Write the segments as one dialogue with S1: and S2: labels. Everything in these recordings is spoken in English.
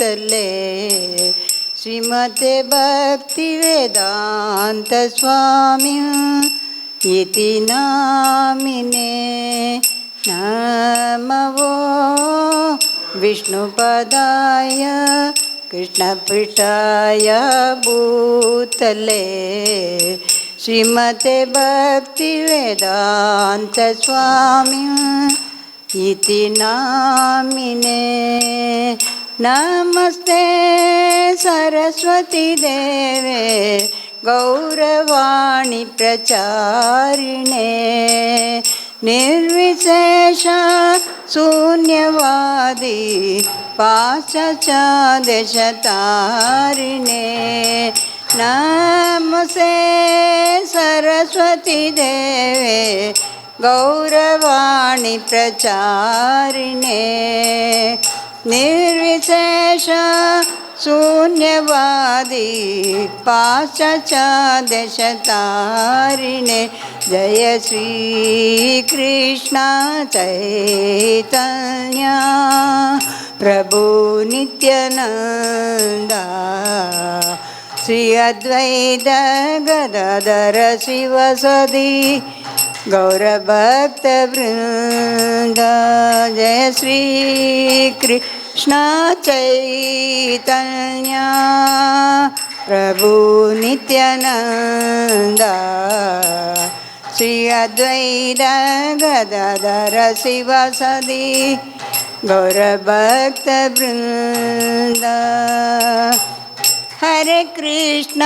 S1: भूतले श्रीमते भक्ति-वेदान्त स्वामी इति नामिने नमो विष्णुपदाय कृष्णपृष्ठाय भूतले श्रीमते भक्ति-वेदान्त स्वामी इति नामिने नमस्ते सरस्वती देवे गौरवाणी प्रचारिणे निर्विशेष शून्यवादी पाश्चादेशतारिणे नमस्ते सरस्वती देवे गौरवाणी प्रचारिणे निर्विशेष शून्यवादी पाश्चादेशतारिणे जय श्री कृष्ण चैतन्य प्रभु नित्यानंद श्री अद्वैत गदाधर शिवसदि गौरभक्त वृंद जय श्री कृष्ण चैतन्य प्रभु नित्यानंद श्री अद्वैत गदाधर शिवसदि गौरभक्त वृंद हरे Krishna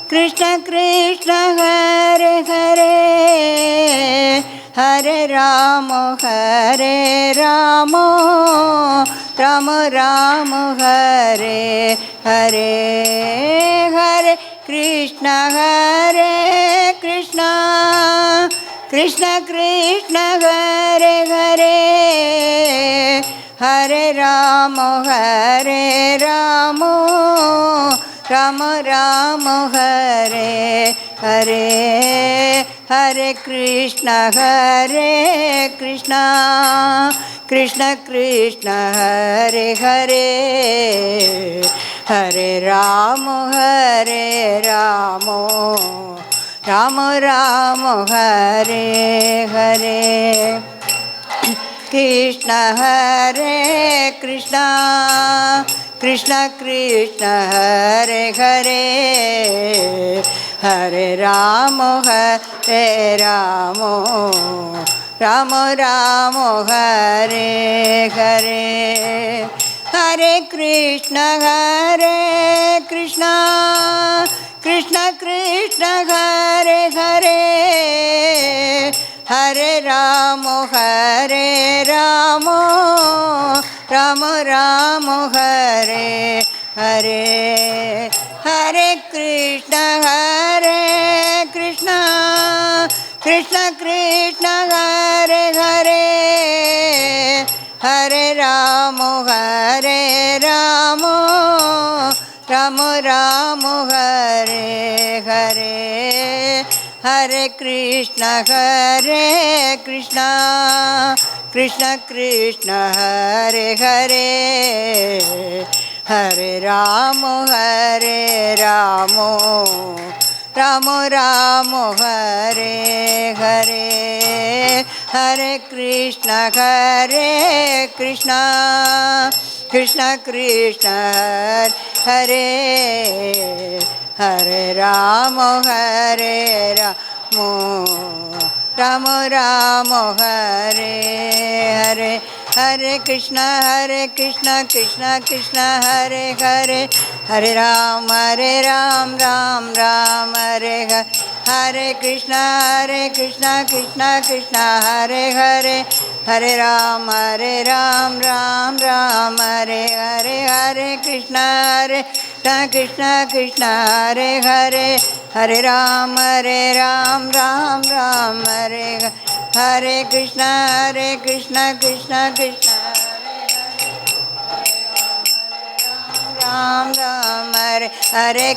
S1: Krishna Krishna Hare Hare Hare Ram Ram Ram Hare Hare Hare Krishna Krishna Hare Hare Hare Ram Ram Hare Hare Hare Krishna Krishna Hare Hare Hare Ram Ram Hare Hare Krishna Krishna Hare Hare Hare Ram Ram Hare Hare Hare Krishna Krishna Hare Hare Hare Ram Ram Hare Hare Hare Krishna Krishna Hare Hare Hare Ram Ram Hare Hare Hare Krishna Krishna Hare Hare Hare Ram Ram Hare Hare Hare Krishna Krishna Hare Hare Ram Ram Hare Hare Hare Krishna Krishna Hare Hare Hare Ram Ram Hare Hare Krishna Krishna Hare Hare Hare Ram Ram Hare Hare Hare Krishna Krishna Hare Hare Hare Ram Ram Hare Hare Krishna Krishna Ram Hare Hare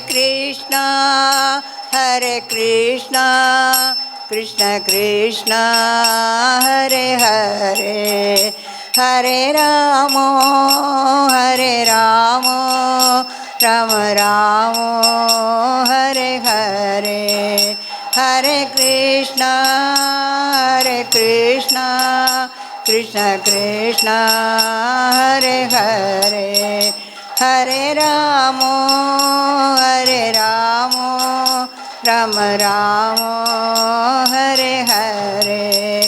S1: Krishna Krishna Hare Hare Hare Ramo, Hare Ramo, Rama Ramo, Hare Hare, Hare Krishna, Hare Krishna, Krishna Krishna, Hare Hare, Hare Ramo, Hare Ramo, Rama Ramo, Hare Hare.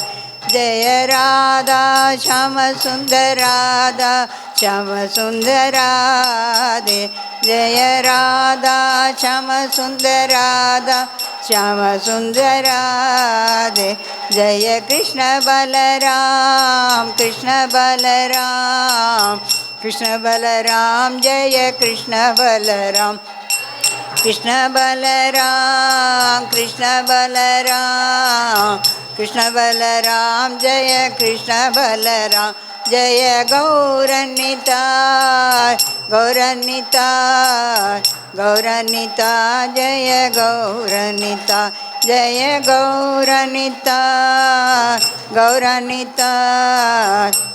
S1: Jaya Radha, Shama Sundar Radha, Shama Sundar Radhe. Jaya Radha, Shama Sundar Radha, Shama Sundar Radhe. Jaya Krishna Balaram, Krishna Balaram, Krishna Balaram, Jaya Krishna Balaram. Krishna Balaram, Krishna Balaram, Krishna Balaram, Jaya Krishna Balaram, Jaya Gauranita, Gauranita, Gauranita, Jaya Gauranita, Jaya Gauranita, Gauranita,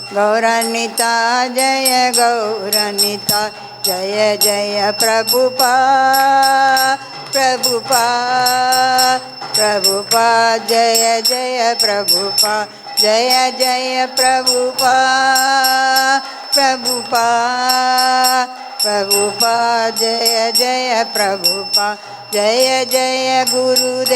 S1: Gauranita, Jaya Gauranita. Jaya Jaya Prabhupada, Prabhupada, Prabhupada, Jaya Jaya Prabhupada, Jaya Jaya Prabhupada, Prabhupada, Prabhupada, Jaya Jaya Prabhupada, Jaya Jaya Gurudev,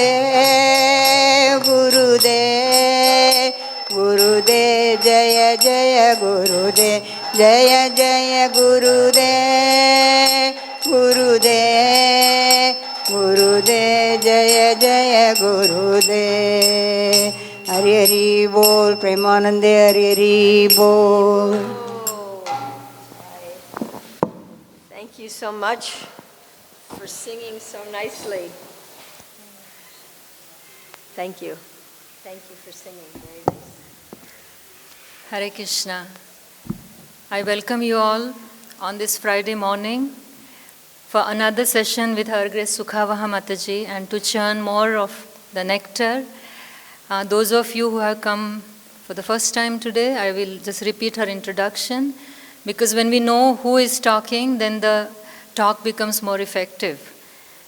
S1: Gurudev, Gurudev, Jaya Jaya Gurudev, Jaya Jaya Gurudev, Gurudev, Gurudev, Jaya Jaya Gurudev. Hari Hari Bol, Premanande Hari Hari Bol.
S2: Thank you so much for singing so nicely. Thank you. Thank you for singing. Very nice.
S3: Hare Krishna. I welcome you all on this Friday morning for another session with Her Grace Sukavaha Mataji and to churn more of the nectar. Those of you who have come for the first time today, I will just repeat her introduction, because when we know who is talking, then the talk becomes more effective.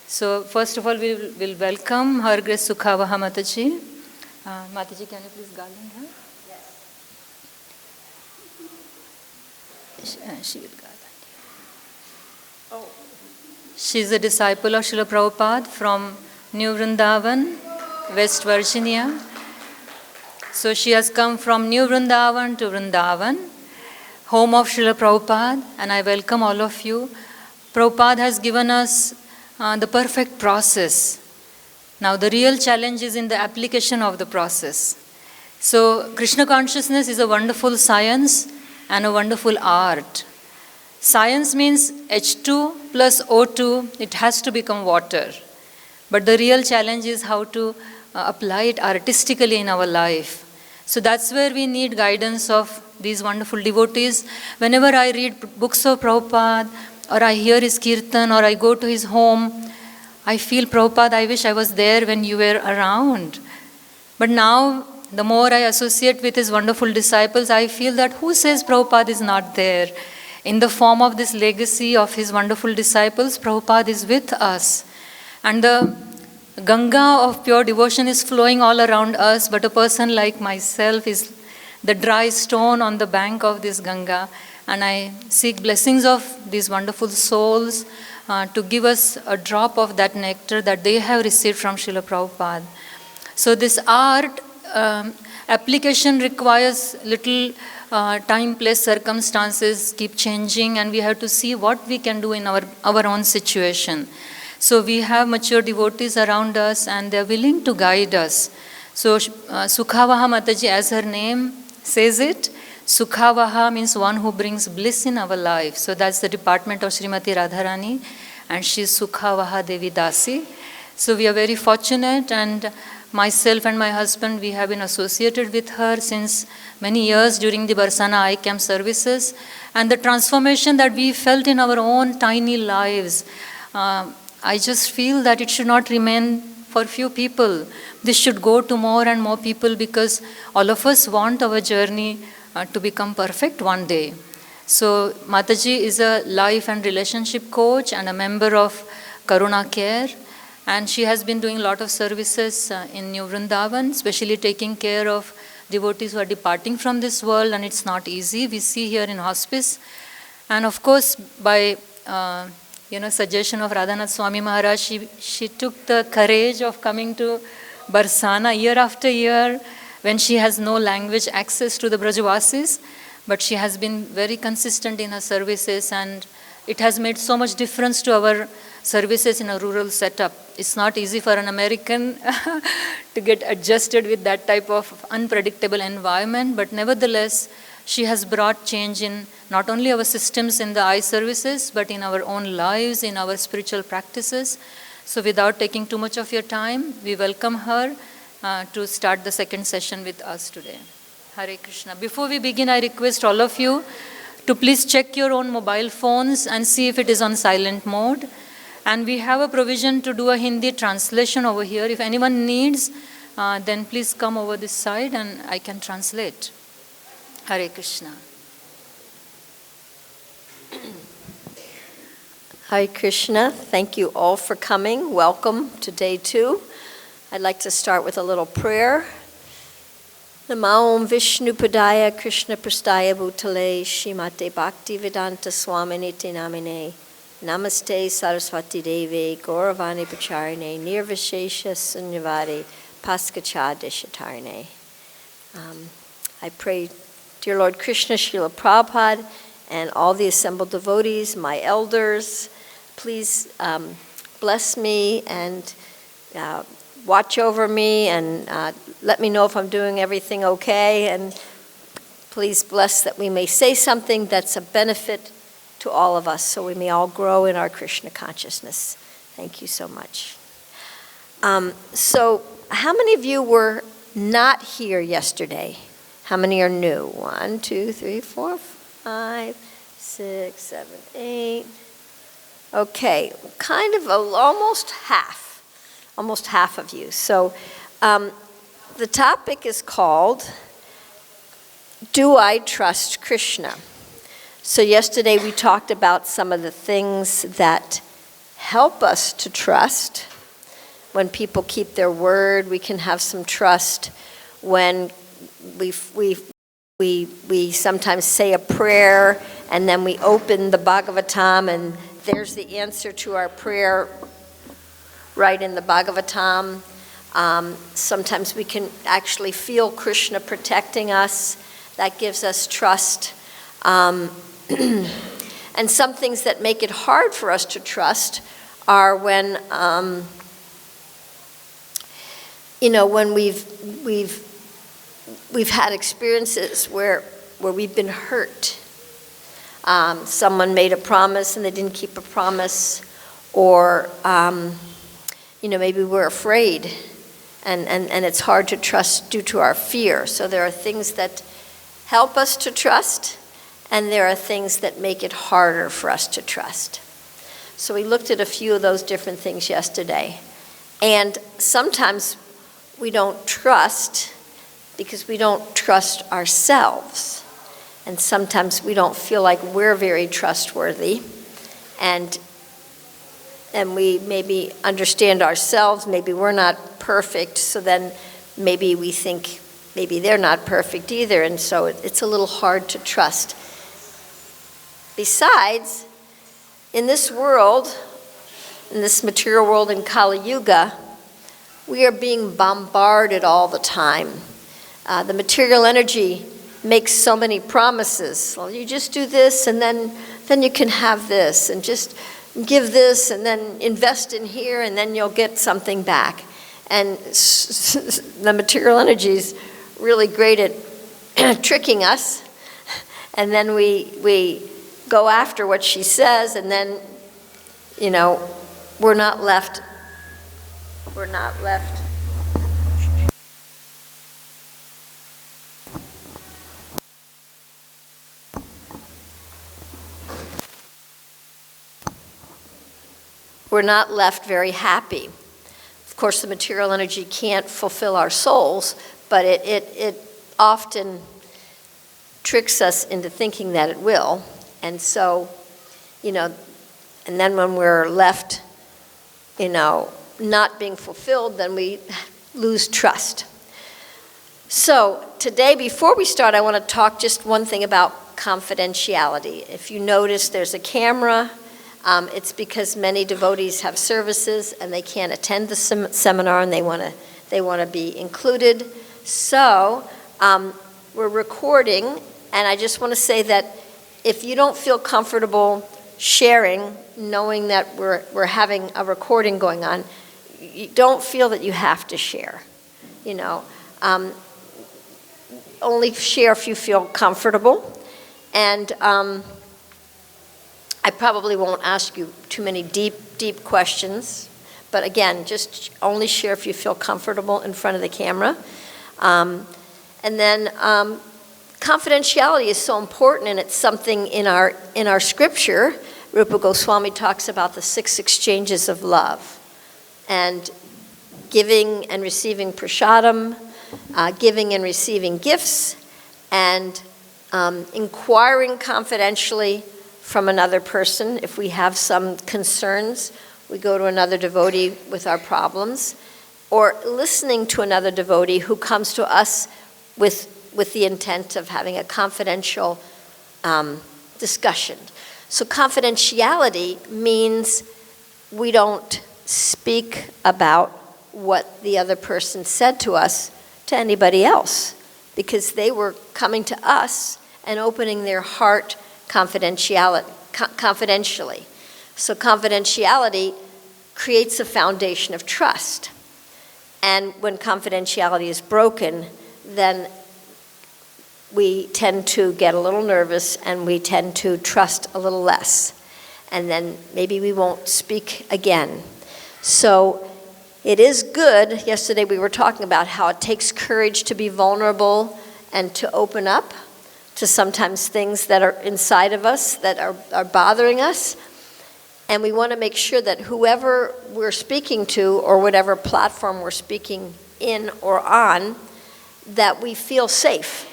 S3: So first of all, we will welcome Her Grace Sukavaha Mataji. Mataji, can you please garland her? She will garland you.
S2: Oh.
S3: She is a disciple of Srila Prabhupada from New Vrindavan, West Virginia. So she has come from New Vrindavan to Vrindavan, home of Srila Prabhupada, and I welcome all of you. Prabhupada has given us the perfect process. Now the real challenge is in the application of the process. So Krishna consciousness is a wonderful science and a wonderful art. Science means H2 plus O2, it has to become water. But the real challenge is how to apply it artistically in our life. So that's where we need guidance of these wonderful devotees. Whenever I read books of Prabhupada, or I hear his kirtan, or I go to his home, I feel, Prabhupada, I wish I was there when you were around. But now, the more I associate with his wonderful disciples, I feel that who says Prabhupada is not there? In the form of this legacy of his wonderful disciples, Prabhupada is with us. And the Ganga of pure devotion is flowing all around us, but a person like myself is the dry stone on the bank of this Ganga. And I seek blessings of these wonderful souls to give us a drop of that nectar that they have received from Srila Prabhupada. So this art application requires little time, place, circumstances keep changing, and we have to see what we can do in our own situation. So we have mature devotees around us, and they are willing to guide us. So Sukavaha Mataji, as her name says it, Sukavaha means one who brings bliss in our life. So that's the department of Srimati Radharani, and she is Sukavaha Devi Dasi. So we are very fortunate, and myself and my husband, we have been associated with her since many years during the Barsana I Camp services. And the transformation that we felt in our own tiny lives, I just feel that it should not remain for few people. This should go to more and more people, because all of us want our journey to become perfect one day. So Mataji is a life and relationship coach and a member of Karuna Care, and she has been doing a lot of services in New Vrindavan, especially taking care of devotees who are departing from this world, and it's not easy. We see here in hospice. And of course, by suggestion of Radhanath Swami Maharaj, she took the courage of coming to Barsana year after year when she has no language access to the Brajavasis, but she has been very consistent in her services, and it has made so much difference to our services in a rural setup. It's not easy for an American to get adjusted with that type of unpredictable environment, but nevertheless, she has brought change in not only our systems in the eye services, but in our own lives, in our spiritual practices. So without taking too much of your time, we welcome her to start the second session with us today. Hare Krishna. Before we begin, I request all of you to please check your own mobile phones and see if it is on silent mode. And we have a provision to do a Hindi translation over here. If anyone needs, then please come over this side and I can translate. Hare Krishna.
S2: Hare Krishna. Thank you all for coming. Welcome to day 2. I'd like to start with a little prayer. Namo Om Vishnu Padaya Krishna Prastaya Bhutale Shrimate Bhakti Vedanta Swaminiti Namine Namaste Saraswati Deve Gauravani Pacharine Nirvishesha Sunyavadi Paskacha Deshatarine. I pray, dear Lord Krishna, Srila Prabhupada, and all the assembled devotees, my elders, please bless me and watch over me and let me know if I'm doing everything okay, and please bless that we may say something that's a benefit to all of us so we may all grow in our Krishna consciousness. Thank you so much. So how many of you were not here yesterday? How many are new? 1, 2, 3, 4, 5, 6, 7, 8. Okay, kind of almost half of you. So the topic is called, Do I Trust Krishna? So yesterday we talked about some of the things that help us to trust. When people keep their word, we can have some trust. When we sometimes say a prayer and then we open the Bhagavatam and there's the answer to our prayer right in the Bhagavatam. Sometimes we can actually feel Krishna protecting us. That gives us trust. And some things that make it hard for us to trust are when, when we've had experiences where we've been hurt. Someone made a promise and they didn't keep a promise, or maybe we're afraid and it's hard to trust due to our fear. So there are things that help us to trust, and there are things that make it harder for us to trust. So we looked at a few of those different things yesterday. And sometimes we don't trust because we don't trust ourselves. And sometimes we don't feel like we're very trustworthy. And we maybe understand ourselves, maybe we're not perfect, so then maybe we think maybe they're not perfect either, and so it's a little hard to trust. Besides, in this world, in this material world in Kali Yuga, we are being bombarded all the time. The material energy makes so many promises. Well, you just do this, and then you can have this, and just give this, and then invest in here, and then you'll get something back. And the material energy is really great at tricking us, and then we go after what she says, and then, we're not left. We're not left very happy. Of course, the material energy can't fulfill our souls, but it often tricks us into thinking that it will. And so, and then when we're left, not being fulfilled, then we lose trust. So today, before we start, I want to talk just one thing about confidentiality. If you notice, there's a camera. It's because many devotees have services and they can't attend the seminar, and they want to be included. So we're recording, and I just want to say that if you don't feel comfortable sharing, knowing that we're having a recording going on, you don't feel that you have to share. Only share if you feel comfortable. And I probably won't ask you too many deep questions. But again, just only share if you feel comfortable in front of the camera. And then confidentiality is so important, and it's something in our scripture. Rupa Goswami talks about the 6 exchanges of love, and giving and receiving prasadam, giving and receiving gifts, and inquiring confidentially from another person. If we have some concerns, we go to another devotee with our problems, or listening to another devotee who comes to us with the intent of having a confidential discussion. So confidentiality means we don't speak about what the other person said to us to anybody else, because they were coming to us and opening their heart confidentially. So confidentiality creates a foundation of trust. And when confidentiality is broken, then we tend to get a little nervous and we tend to trust a little less. And then maybe we won't speak again. So it is good. Yesterday we were talking about how it takes courage to be vulnerable and to open up to sometimes things that are inside of us that are bothering us. And we want to make sure that whoever we're speaking to, or whatever platform we're speaking in or on, that we feel safe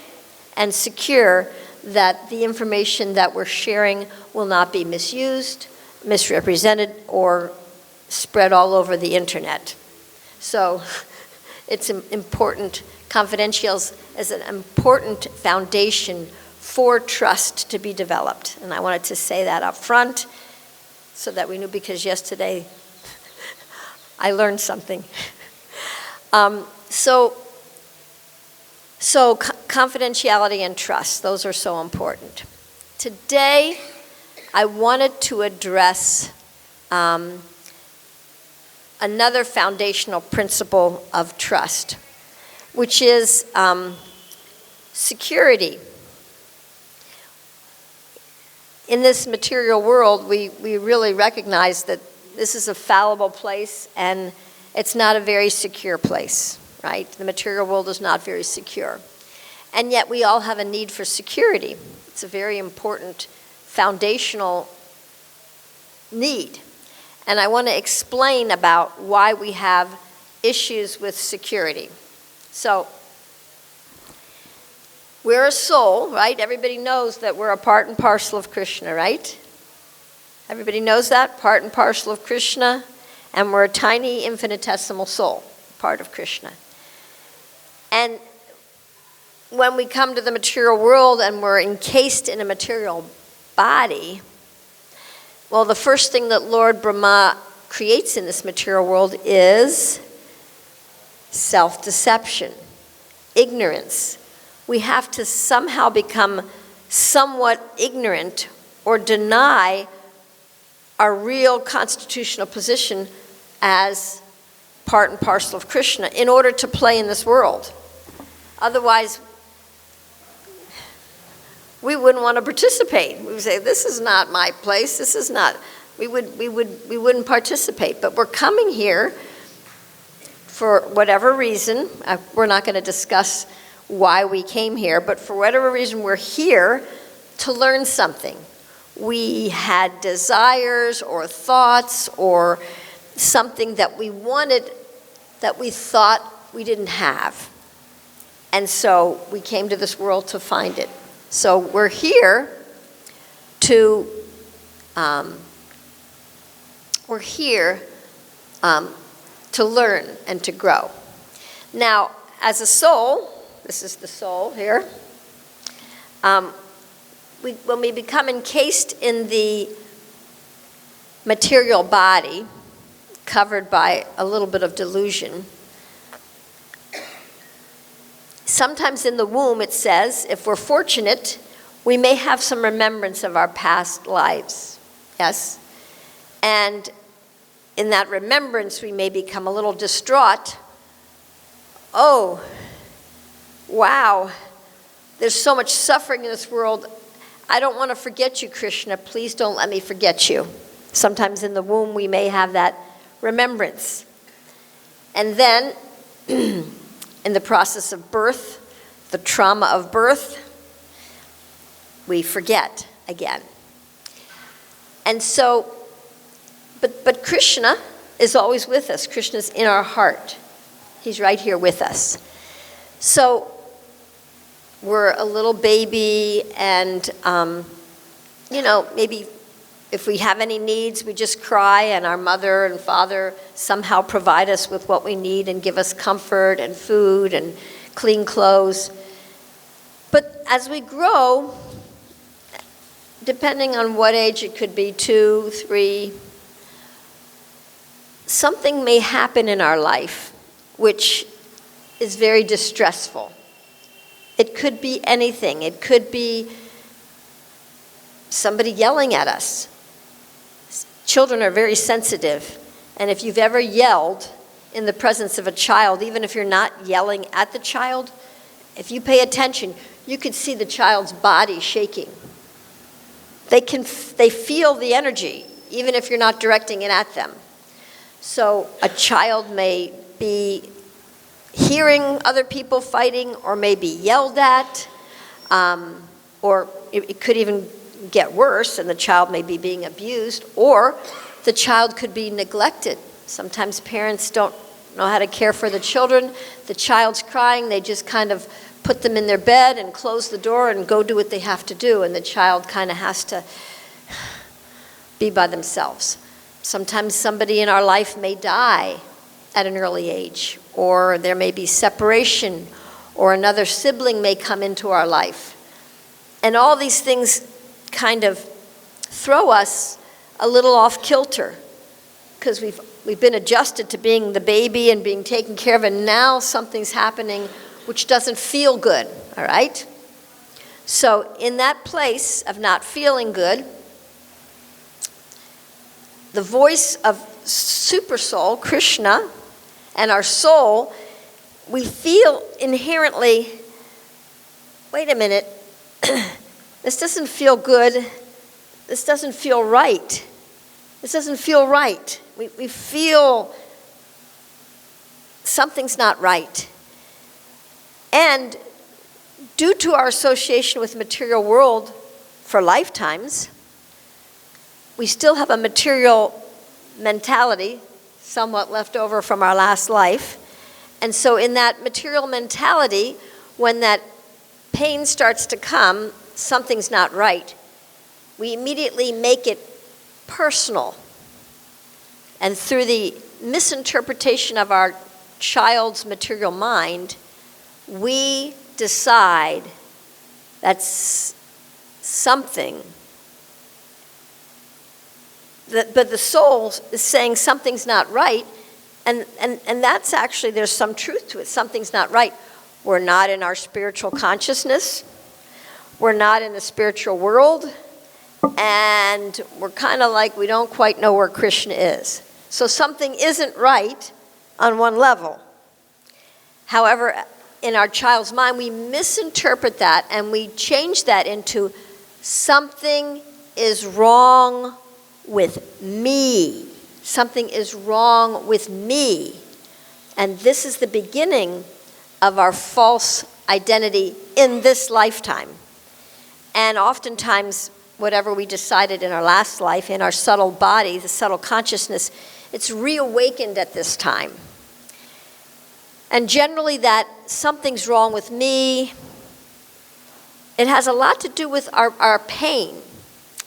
S2: and secure that the information that we're sharing will not be misused, misrepresented, or spread all over the internet. So it's important. Confidentiality is an important foundation for trust to be developed. And I wanted to say that up front so that we knew, because yesterday I learned something. So confidentiality and trust, those are so important. Today, I wanted to address another foundational principle of trust, which is security. In this material world, we really recognize that this is a fallible place, and it's not a very secure place, right? The material world is not very secure. And yet we all have a need for security. It's a very important foundational need. And I want to explain about why we have issues with security. So, we're a soul, right? Everybody knows that we're a part and parcel of Krishna, right? Everybody knows that? Part and parcel of Krishna. And we're a tiny infinitesimal soul, part of Krishna. And when we come to the material world and we're encased in a material body, well, the first thing that Lord Brahma creates in this material world is self-deception, ignorance. We have to somehow become somewhat ignorant or deny our real constitutional position as part and parcel of Krishna in order to play in this world. Otherwise, we wouldn't want to participate. We would say, this is not my place, this is not, we wouldn't participate. But we're coming here for whatever reason. We're not going to discuss why we came here, but for whatever reason we're here to learn something. We had desires or thoughts or something that we wanted that we thought we didn't have. And so we came to this world to find it. So we're here to learn and to grow. Now, as a soul, this is the soul here, when we become encased in the material body, covered by a little bit of delusion, sometimes in the womb it says, if we're fortunate, we may have some remembrance of our past lives. Yes? And in that remembrance, we may become a little distraught. Oh, wow, there's so much suffering in this world. I don't want to forget you, Krishna. Please don't let me forget you. Sometimes in the womb, we may have that remembrance. And then, in the process of birth, the trauma of birth, we forget again. And so, but Krishna is always with us. Krishna's in our heart. He's right here with us. So we're a little baby, and maybe if we have any needs, we just cry, and our mother and father somehow provide us with what we need and give us comfort and food and clean clothes. But as we grow, depending on what age, it could be 2, 3, something may happen in our life which is very distressful. It could be anything. It could be somebody yelling at us. Children are very sensitive, and if you've ever yelled in the presence of a child, even if you're not yelling at the child, if you pay attention, you could see the child's body shaking. They feel the energy, even if you're not directing it at them. So a child may be hearing other people fighting, or may be yelled at, or it could even get worse, and the child may be being abused, or the child could be neglected. Sometimes parents don't know how to care for the children. The child's crying, they just kind of put them in their bed and close the door and go do what they have to do, and the child kind of has to be by themselves. Sometimes somebody in our life may die at an early age, or there may be separation, or another sibling may come into our life. And all these things kind of throw us a little off kilter, because we've been adjusted to being the baby and being taken care of, and now something's happening which doesn't feel good, all right? So in that place of not feeling good, the voice of Super Soul, Krishna, and our soul, we feel inherently, wait a minute, this doesn't feel good. This doesn't feel right. This doesn't feel right. We feel something's not right. And due to our association with the material world for lifetimes, we still have a material mentality, somewhat left over from our last life. And so in that material mentality, when that pain starts to come, something's not right, we immediately make it personal. And through the misinterpretation of our child's material mind, we decide that something, but the soul is saying something's not right, and that's actually, there's some truth to it. Something's not right. We're not in our spiritual consciousness. We're not in the spiritual world. And we're kind of like, we don't quite know where Krishna is. So something isn't right on one level. However, in our child's mind, we misinterpret that, and we change that into something is wrong with me. Something is wrong with me. And this is the beginning of our false identity in this lifetime. And oftentimes, whatever we decided in our last life, in our subtle body, the subtle consciousness, it's reawakened at this time. And generally that something's wrong with me it has a lot to do with our pain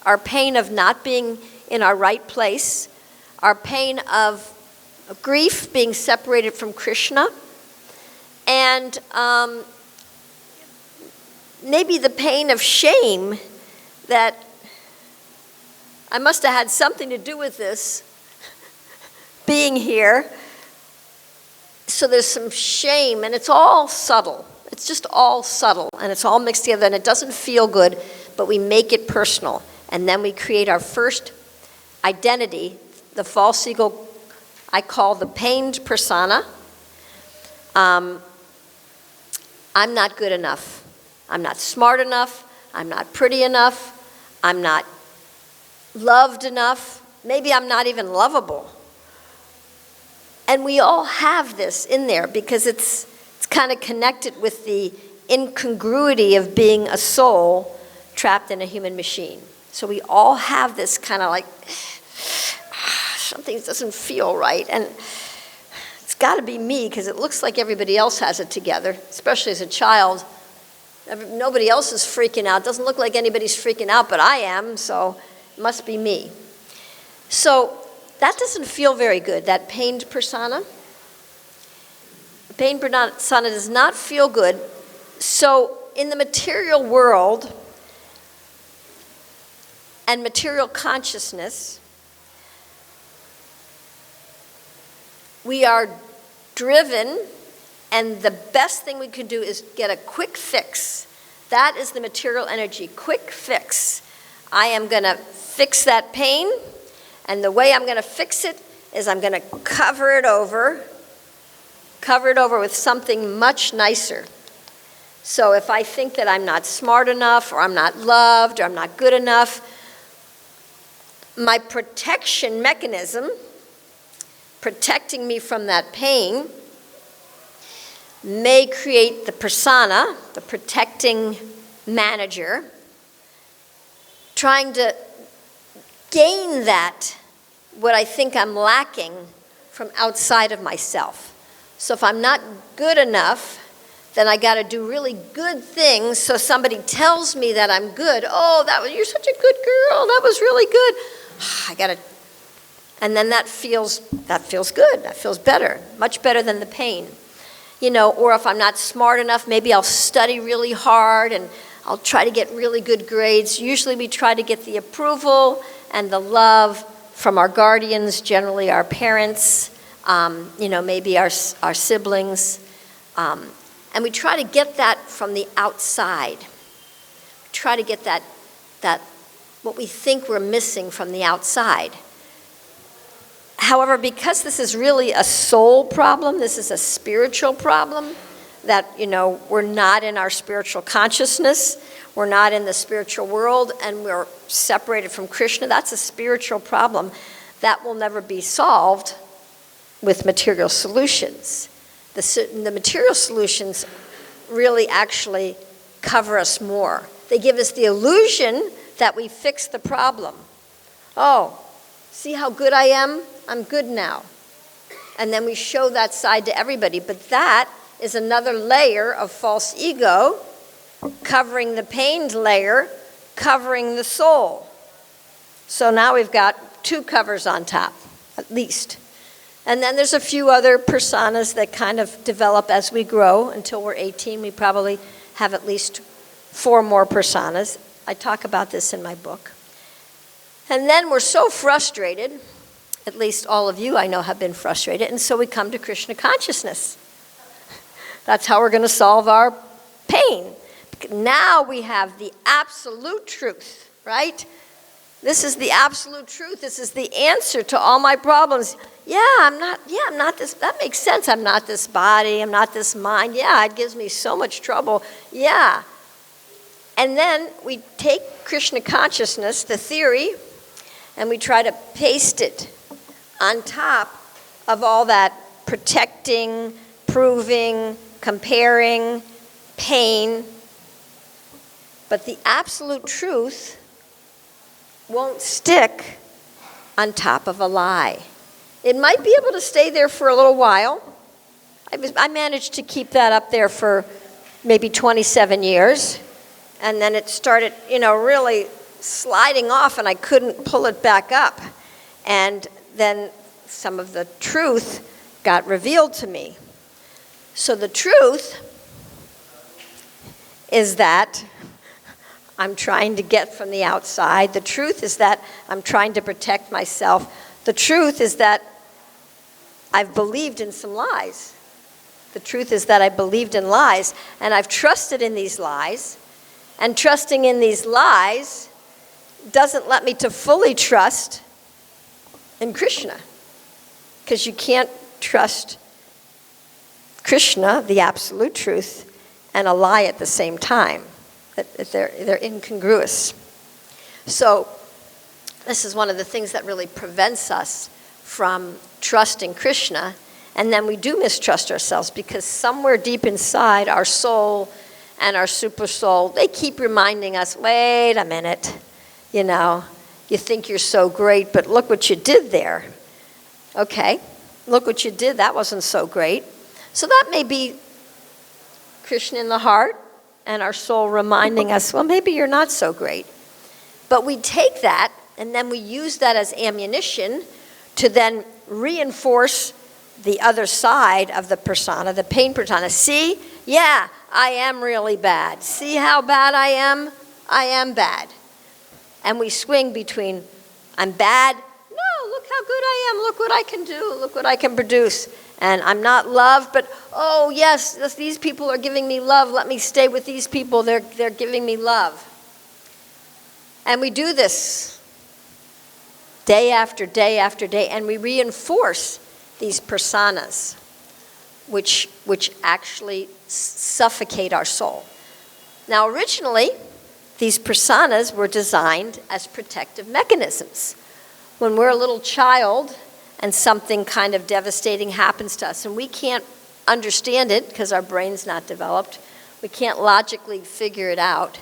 S2: of not being in our right place, our pain of grief, being separated from Krishna, and maybe the pain of shame that I must have had something to do with this, being here. So there's some shame, and it's all subtle. It's just all subtle, and it's all mixed together, and it doesn't feel good, but we make it personal. And then we create our first identity, the false ego I call the pained persona. I'm not good enough. I'm not smart enough. I'm not pretty enough. I'm not loved enough. Maybe I'm not even lovable. And we all have this in there because it's kind of connected with the incongruity of being a soul trapped in a human machine. So we all have this kind of like, something doesn't feel right. And it's got to be me because it looks like everybody else has it together, especially as a child. Nobody else is freaking out. It doesn't look like anybody's freaking out, but I am, so it must be me. So that doesn't feel very good, that pained persona. The pained persona does not feel good. So in the material world and material consciousness, we are driven, and the best thing we can do is get a quick fix. That is the material energy, quick fix. I am going to fix that pain, and the way I'm going to fix it is I'm going to cover it over with something much nicer. So if I think that I'm not smart enough, or I'm not loved, or I'm not good enough, my protection mechanism, protecting me from that pain, may create the persona, the protecting manager, trying to gain that, what I think I'm lacking, from outside of myself. So if I'm not good enough, then I got to do really good things so somebody tells me that I'm good. Oh, you're such a good girl. That was really good. I got to. And then that feels good. That feels better, much better than the pain. Or if I'm not smart enough, maybe I'll study really hard and I'll try to get really good grades. Usually we try to get the approval and the love from our guardians, generally our parents, maybe our siblings. And we try to get that from the outside. We try to get that what we think we're missing from the outside. However, because this is really a soul problem, this is a spiritual problem, that, we're not in our spiritual consciousness, we're not in the spiritual world, and we're separated from Krishna, that's a spiritual problem that will never be solved with material solutions. The material solutions really actually cover us more. They give us the illusion that we fixed the problem. Oh, see how good I am? I'm good now. And then we show that side to everybody. But that is another layer of false ego, covering the pained layer, covering the soul. So now we've got 2 covers on top, at least. And then there's a few other personas that kind of develop as we grow. Until we're 18, we probably have at least 4 more personas. I talk about this in my book. And then we're so frustrated, at least all of you I know have been frustrated, and so we come to Krishna consciousness. That's how we're going to solve our pain. Now we have the absolute truth, right? This is the absolute truth. This is the answer to all my problems. I'm not this. That makes sense. I'm not this body. I'm not this mind. Yeah, it gives me so much trouble. Yeah. And then we take Krishna consciousness, the theory, and we try to paste it on top of all that protecting, proving, comparing, pain. But the absolute truth won't stick on top of a lie. It might be able to stay there for a little while. I managed to keep that up there for maybe 27 years. and then it started, really sliding off, and I couldn't pull it back up. And then some of the truth got revealed to me. So the truth is that I'm trying to get from the outside. The truth is that I'm trying to protect myself. The truth is that I've believed in some lies. The truth is that I believed in lies, and I've trusted in these lies. And trusting in these lies doesn't let me to fully trust in Krishna. Because you can't trust Krishna, the absolute truth, and a lie at the same time. They're incongruous. So this is one of the things that really prevents us from trusting Krishna, and then we do mistrust ourselves because somewhere deep inside our soul and our super soul, they keep reminding us, wait a minute, you think you're so great, but look what you did there. Okay, look what you did, that wasn't so great. So that may be Krishna in the heart and our soul reminding us, well, maybe you're not so great. But we take that and then we use that as ammunition to then reinforce the other side of the persona, the pain persona. See, yeah, I am really bad. See how bad I am? I am bad. And we swing between, I'm bad, no, look how good I am, look what I can do, look what I can produce. And I'm not loved, but oh yes, these people are giving me love, let me stay with these people, they're giving me love. And we do this day after day after day, and we reinforce these personas, which actually suffocate our soul. Now originally, these personas were designed as protective mechanisms. When we're a little child and something kind of devastating happens to us, and we can't understand it because our brain's not developed, we can't logically figure it out,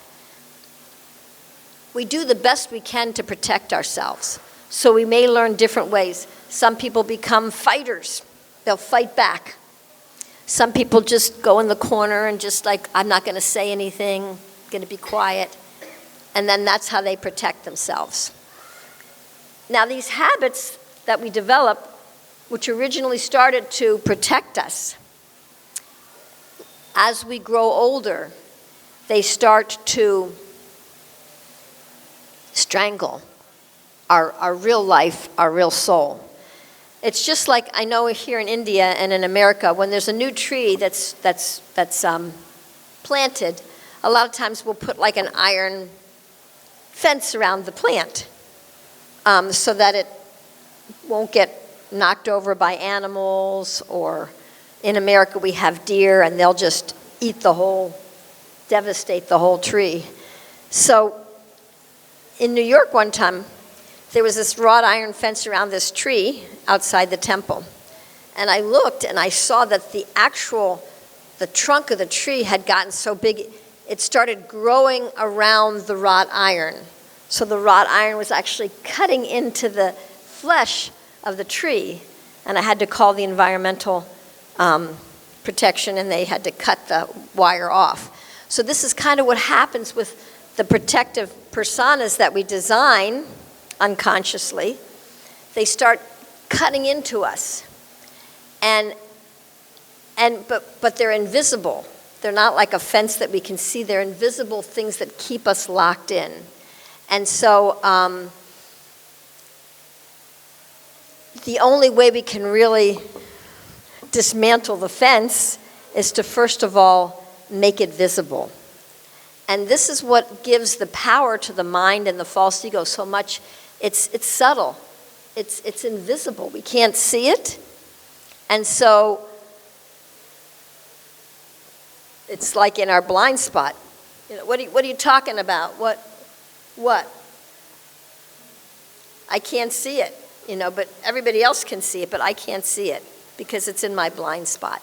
S2: we do the best we can to protect ourselves. So we may learn different ways. Some people become fighters. They'll fight back. Some people just go in the corner and just like, I'm not going to say anything, I'm going to be quiet. And then that's how they protect themselves. Now these habits that we develop, which originally started to protect us, as we grow older, they start to strangle our real life, our real soul. It's just like, I know here in India and in America, when there's a new tree that's planted, a lot of times we'll put like an iron fence around the plant so that it won't get knocked over by animals, or in America we have deer and they'll just devastate the whole tree. So in New York one time, there was this wrought iron fence around this tree outside the temple. And I looked and I saw that the trunk of the tree had gotten so big, it started growing around the wrought iron. So the wrought iron was actually cutting into the flesh of the tree. And I had to call the environmental protection, and they had to cut the wire off. So this is kind of what happens with the protective personas that we design unconsciously. They start cutting into us, but they're invisible. They're not like a fence that we can see. They're invisible things that keep us locked in. And so the only way we can really dismantle the fence is to first of all make it visible. And this is what gives the power to the mind and the false ego so much. It's subtle. It's invisible. We can't see it. And so it's like in our blind spot. What are you talking about? What? I can't see it, but everybody else can see it, but I can't see it because it's in my blind spot.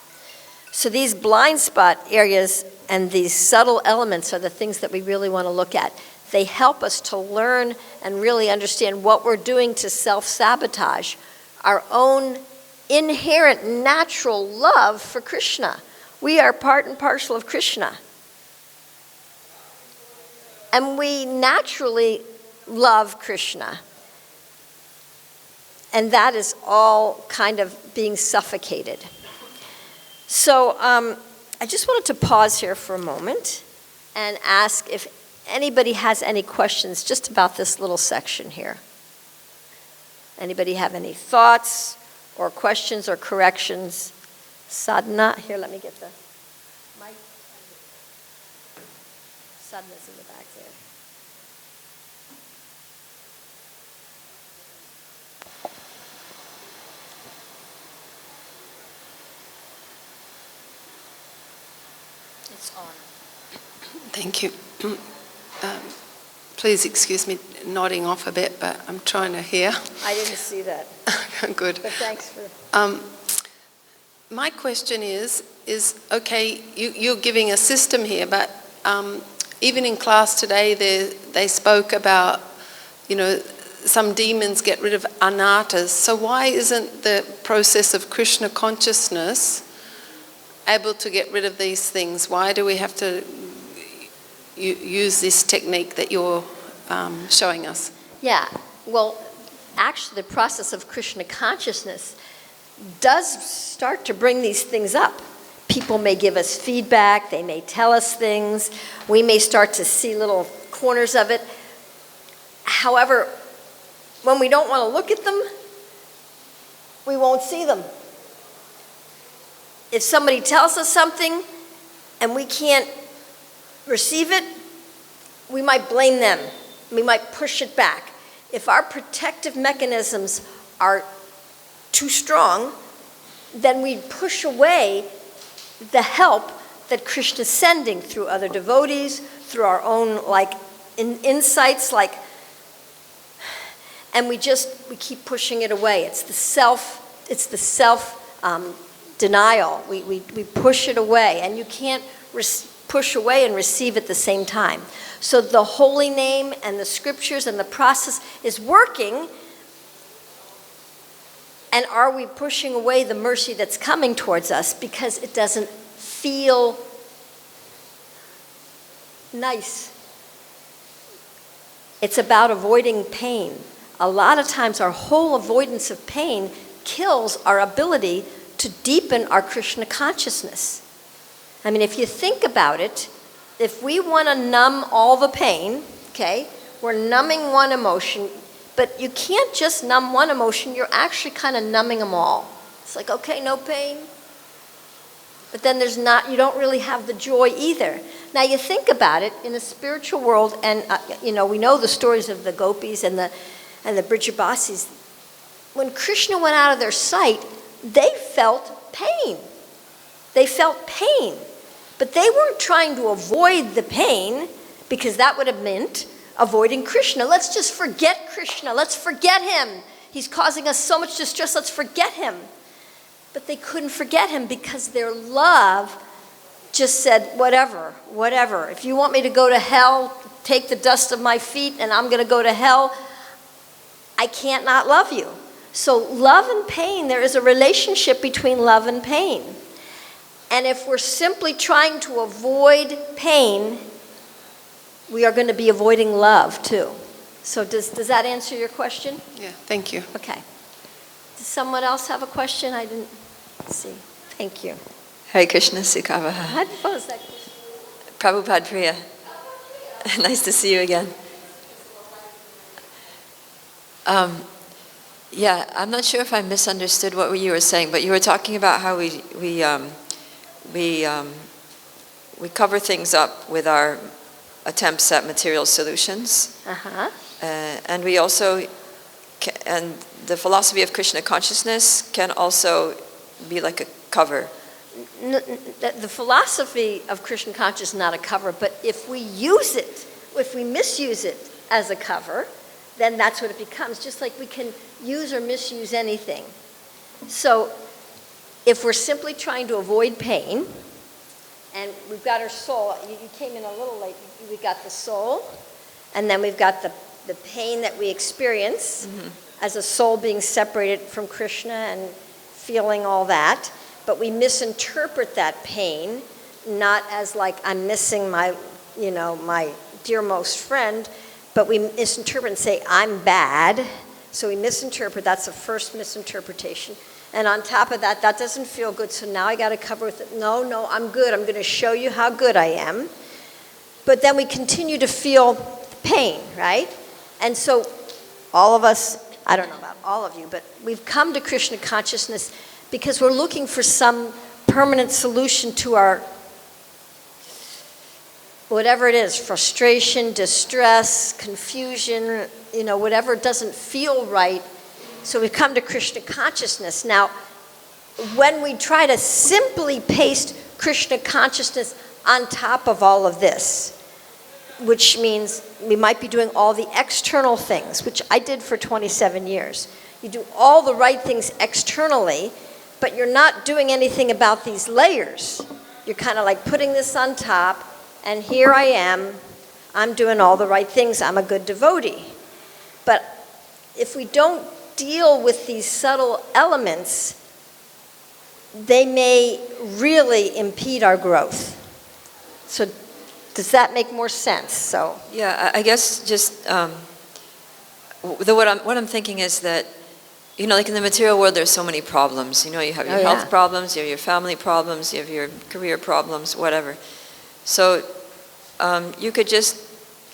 S2: So these blind spot areas and these subtle elements are the things that we really want to look at. They help us to learn and really understand what we're doing to self-sabotage our own inherent natural love for Krishna. We are part and parcel of Krishna. And we naturally love Krishna. And that is all kind of being suffocated. So I just wanted to pause here for a moment and ask if anybody has any questions just about this little section here. Anybody have any thoughts or questions or corrections? Sadhana, here, let me get the mic. Sadhana's in the back there.
S3: It's on.
S4: Thank you. Please excuse me nodding off a bit, but I'm trying to hear.
S2: I didn't see that,
S4: Good.
S2: but thanks for...
S4: My question is okay, you're giving a system here, but even in class today they spoke about, some demons get rid of anartas. So why isn't the process of Krishna consciousness able to get rid of these things? Why do we have to use this technique that you're showing us?
S2: Yeah, well, actually the process of Krishna consciousness does start to bring these things up. People may give us feedback, they may tell us things, we may start to see little corners of it. However, when we don't want to look at them, we won't see them. If somebody tells us something and we can't receive it, we might blame them. We might push it back. If our protective mechanisms are too strong, then we push away the help that Krishna is sending through other devotees, through our own insights, and we keep pushing it away. It's the self denial. We push it away, and you can't push away and receive at the same time. So the holy name and the scriptures and the process is working. And are we pushing away the mercy that's coming towards us because it doesn't feel nice? It's about avoiding pain. A lot of times our whole avoidance of pain kills our ability to deepen our Krishna consciousness. I mean, if you think about it, if we want to numb all the pain, okay, we're numbing one emotion, but you can't just numb one emotion, you're actually kind of numbing them all. It's like, okay, no pain. But then you don't really have the joy either. Now you think about it, in the spiritual world, and we know the stories of the gopis and the Brijabasis. When Krishna went out of their sight, they felt pain. They felt pain. But they weren't trying to avoid the pain, because that would have meant avoiding Krishna. Let's just forget Krishna. Let's forget him. He's causing us so much distress. Let's forget him. But they couldn't forget him because their love just said, whatever. If you want me to go to hell, take the dust of my feet and I'm going to go to hell. I can't not love you. So love and pain, there is a relationship between love and pain. And if we're simply trying to avoid pain, we are going to be avoiding love too. So does that answer your question?
S4: Yeah, thank you.
S2: Okay. Does someone else have a question? I didn't see. Thank you.
S5: Hare Krishna, Sukavaha.
S2: How was that?
S5: Prabhupada Priya. Nice to see you again. Yeah, I'm not sure if I misunderstood what you were saying, but you were talking about how we cover things up with our attempts at material solutions.
S2: Uh-huh.
S5: And we also, and the philosophy of Krishna consciousness can also be like a cover.
S2: The philosophy of Krishna consciousness is not a cover, but if we use it, if we misuse it as a cover, then that's what it becomes, just like we can use or misuse anything. So if we're simply trying to avoid pain, and we've got our soul, you came in a little late, we've got the soul, and then we've got the pain that we experience as a soul being separated from Krishna and feeling all that, but we misinterpret that pain not as like I'm missing my dearmost friend, but we misinterpret and say, I'm bad. So we misinterpret. That's the first misinterpretation. And on top of that, that doesn't feel good, so now I got to cover with it. No, I'm good. I'm going to show you how good I am. But then we continue to feel pain, right? And so all of us, I don't know about all of you, but we've come to Krishna consciousness because we're looking for some permanent solution to our, whatever it is, frustration, distress, confusion, whatever doesn't feel right. So we come to Krishna consciousness. Now, when we try to simply paste Krishna consciousness on top of all of this, which means we might be doing all the external things, which I did for 27 years. You do all the right things externally, but you're not doing anything about these layers. You're kind of like putting this on top, and here I am. I'm doing all the right things. I'm a good devotee. But if we don't deal with these subtle elements, they may really impede our growth. So does that make more sense? So
S5: Yeah, I guess just what I'm thinking is that, like in the material world, there's so many problems. You have your health problems, you have your family problems, you have your career problems, whatever. So you could just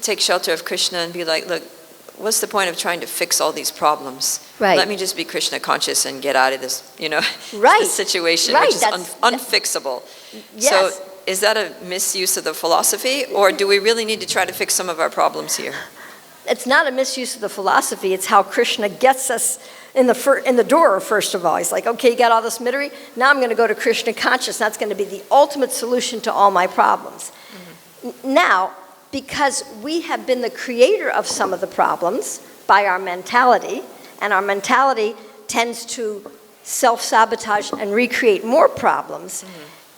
S5: take shelter of Krishna and be like, look, what's the point of trying to fix all these problems?
S2: Right.
S5: Let me just be Krishna conscious and get out of this,
S2: Right.
S5: this situation,
S2: Right.
S5: which is unfixable.
S2: Yes.
S5: So is that a misuse of the philosophy, or do we really need to try to fix some of our problems here?
S2: it's not a misuse of the philosophy. It's how Krishna gets us in the door, first of all. He's like, okay, you got all this misery. Now I'm going to go to Krishna consciousness. That's going to be the ultimate solution to all my problems. Mm-hmm. Now, because we have been the creator of some of the problems by our mentality, and our mentality tends to self-sabotage and recreate more problems,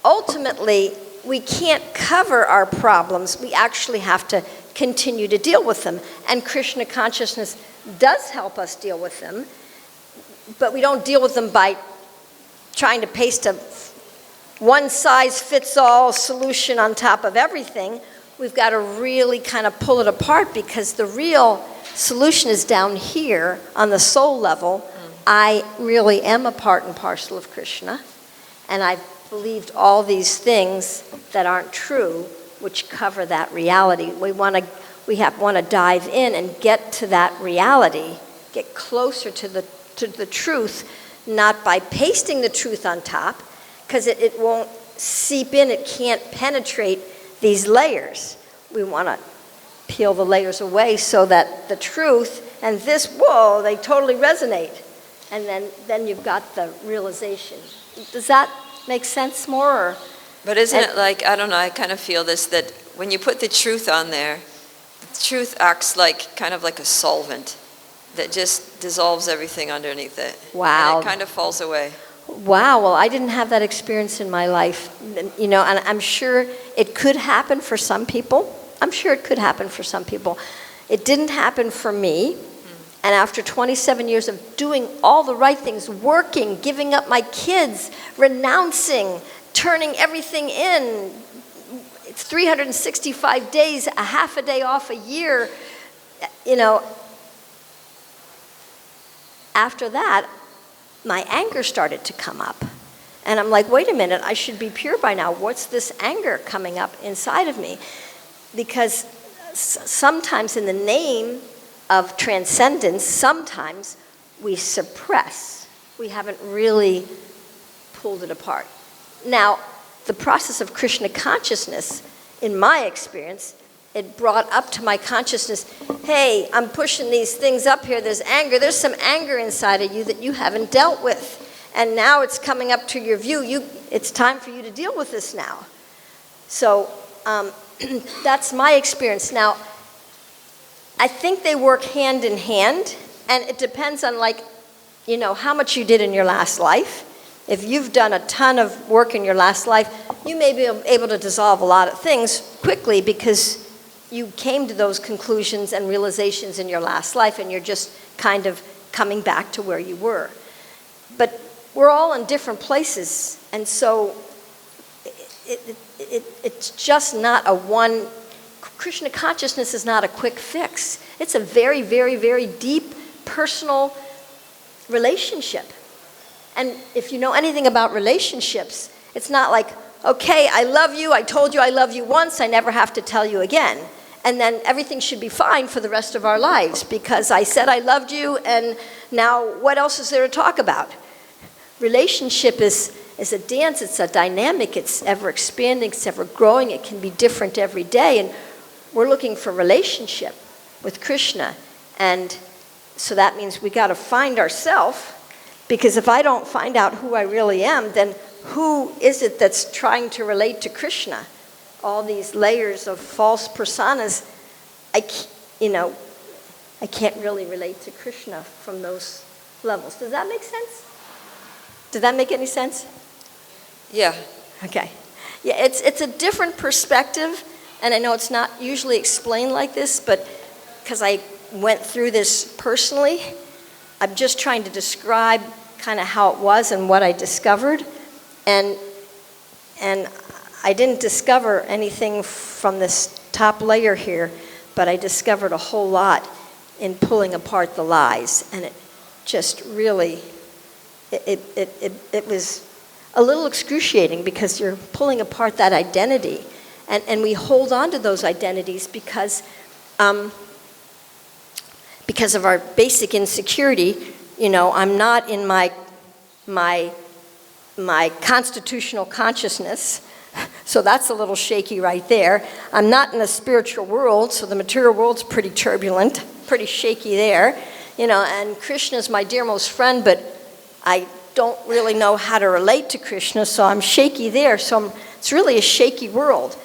S2: ultimately, we can't cover our problems. We actually have to continue to deal with them. And Krishna consciousness does help us deal with them, but we don't deal with them by trying to paste a one-size-fits-all solution on top of everything. We've got to really kind of pull it apart, because the real solution is down here on the soul level. I really am a part and parcel of Krishna, and I've believed all these things that aren't true, which cover that reality. We want to dive in and get to that reality, get closer to the truth, not by pasting the truth on top, because it won't seep in. It can't penetrate these layers. We want to peel the layers away so that the truth and this, whoa, they totally resonate. And then you've got the realization. Does that make sense more? Or?
S5: But isn't it like, I don't know, I kind of feel this, that when you put the truth on there, the truth acts like kind of like a solvent that just dissolves everything underneath it.
S2: Wow.
S5: And it kind of falls away.
S2: Wow, well, I didn't have that experience in my life, and I'm sure it could happen for some people. It didn't happen for me. And after 27 years of doing all the right things, working, giving up my kids, renouncing, turning everything in, it's 365 days, a half a day off a year, after that, my anger started to come up. And I'm like, wait a minute, I should be pure by now. What's this anger coming up inside of me? Because sometimes in the name of transcendence, sometimes we suppress. We haven't really pulled it apart. Now, the process of Krishna consciousness, in my experience, it brought up to my consciousness, hey, I'm pushing these things up here. There's anger. There's some anger inside of you that you haven't dealt with. And now it's coming up to your view. It's time for you to deal with this now. So that's my experience. Now, I think they work hand in hand, and it depends on how much you did in your last life. If you've done a ton of work in your last life, you may be able to dissolve a lot of things quickly because you came to those conclusions and realizations in your last life, and you're just kind of coming back to where you were. But we're all in different places, and so it's just not a one Krishna consciousness is not a quick fix. It's a very, very, very deep, personal relationship. And if you know anything about relationships, it's not like, okay, I love you, I told you I love you once, I never have to tell you again. And then everything should be fine for the rest of our lives because I said I loved you, and now what else is there to talk about? Relationship is a dance, it's a dynamic, it's ever expanding, it's ever growing, it can be different every day, and we're looking for relationship with Krishna. And so that means we got to find ourselves, because if I don't find out who I really am, then who is it that's trying to relate to Krishna? All these layers of false personas, I can't really relate to Krishna from those levels. Does that make sense? Does that make any sense?
S5: Yeah.
S2: Okay. Yeah, it's a different perspective, and I know it's not usually explained like this, but because I went through this personally, I'm just trying to describe kind of how it was and what I discovered. And I didn't discover anything from this top layer here, but I discovered a whole lot in pulling apart the lies. And it just really, it was a little excruciating, because you're pulling apart that identity. And we hold on to those identities because of our basic insecurity. I'm not in my constitutional consciousness, so that's a little shaky right there. I'm not in a spiritual world, so the material world's pretty turbulent, pretty shaky there. And Krishna's my dearmost friend, but I don't really know how to relate to Krishna, so I'm shaky there. So it's really a shaky world.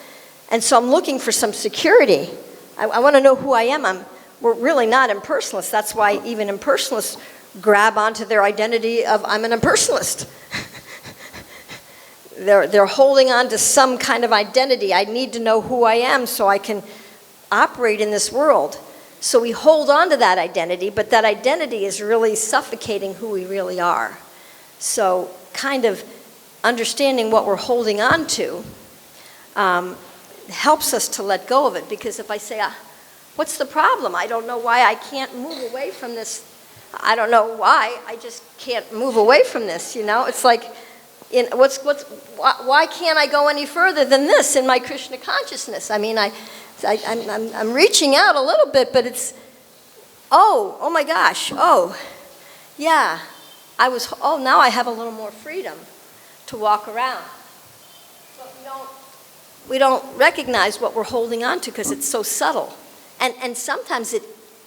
S2: And so I'm looking for some security. I want to know who I am. We're really not impersonalists. That's why even impersonalists grab onto their identity of, I'm an impersonalist. They're holding on to some kind of identity. I need to know who I am so I can operate in this world. So we hold on to that identity, but that identity is really suffocating who we really are. So kind of understanding what we're holding on to helps us to let go of it. Because if I say, what's the problem? I don't know why I can't move away from this. I don't know why. I just can't move away from this. It's like, why can't I go any further than this in my Krishna consciousness? I mean, I'm reaching out a little bit, but it's, oh my gosh, yeah. Now I have a little more freedom to walk around. But we don't recognize what we're holding on to because it's so subtle. And sometimes it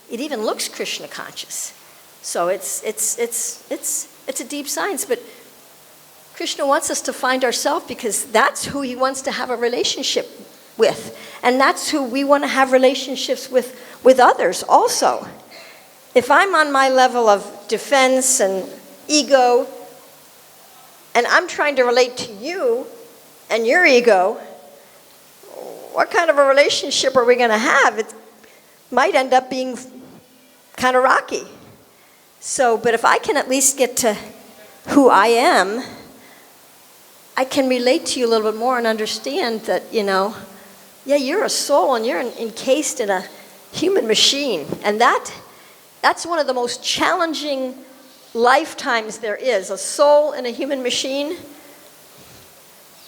S2: even looks Krishna conscious. So it's a deep science, but Krishna wants us to find ourselves, because that's who he wants to have a relationship with. And that's who we want to have relationships with others also. If I'm on my level of defense and ego, and I'm trying to relate to you and your ego, what kind of a relationship are we going to have? It might end up being kind of rocky. So, but if I can at least get to who I am, I can relate to you a little bit more and understand that, yeah, you're a soul and you're encased in a human machine. And that's one of the most challenging lifetimes there is, a soul in a human machine.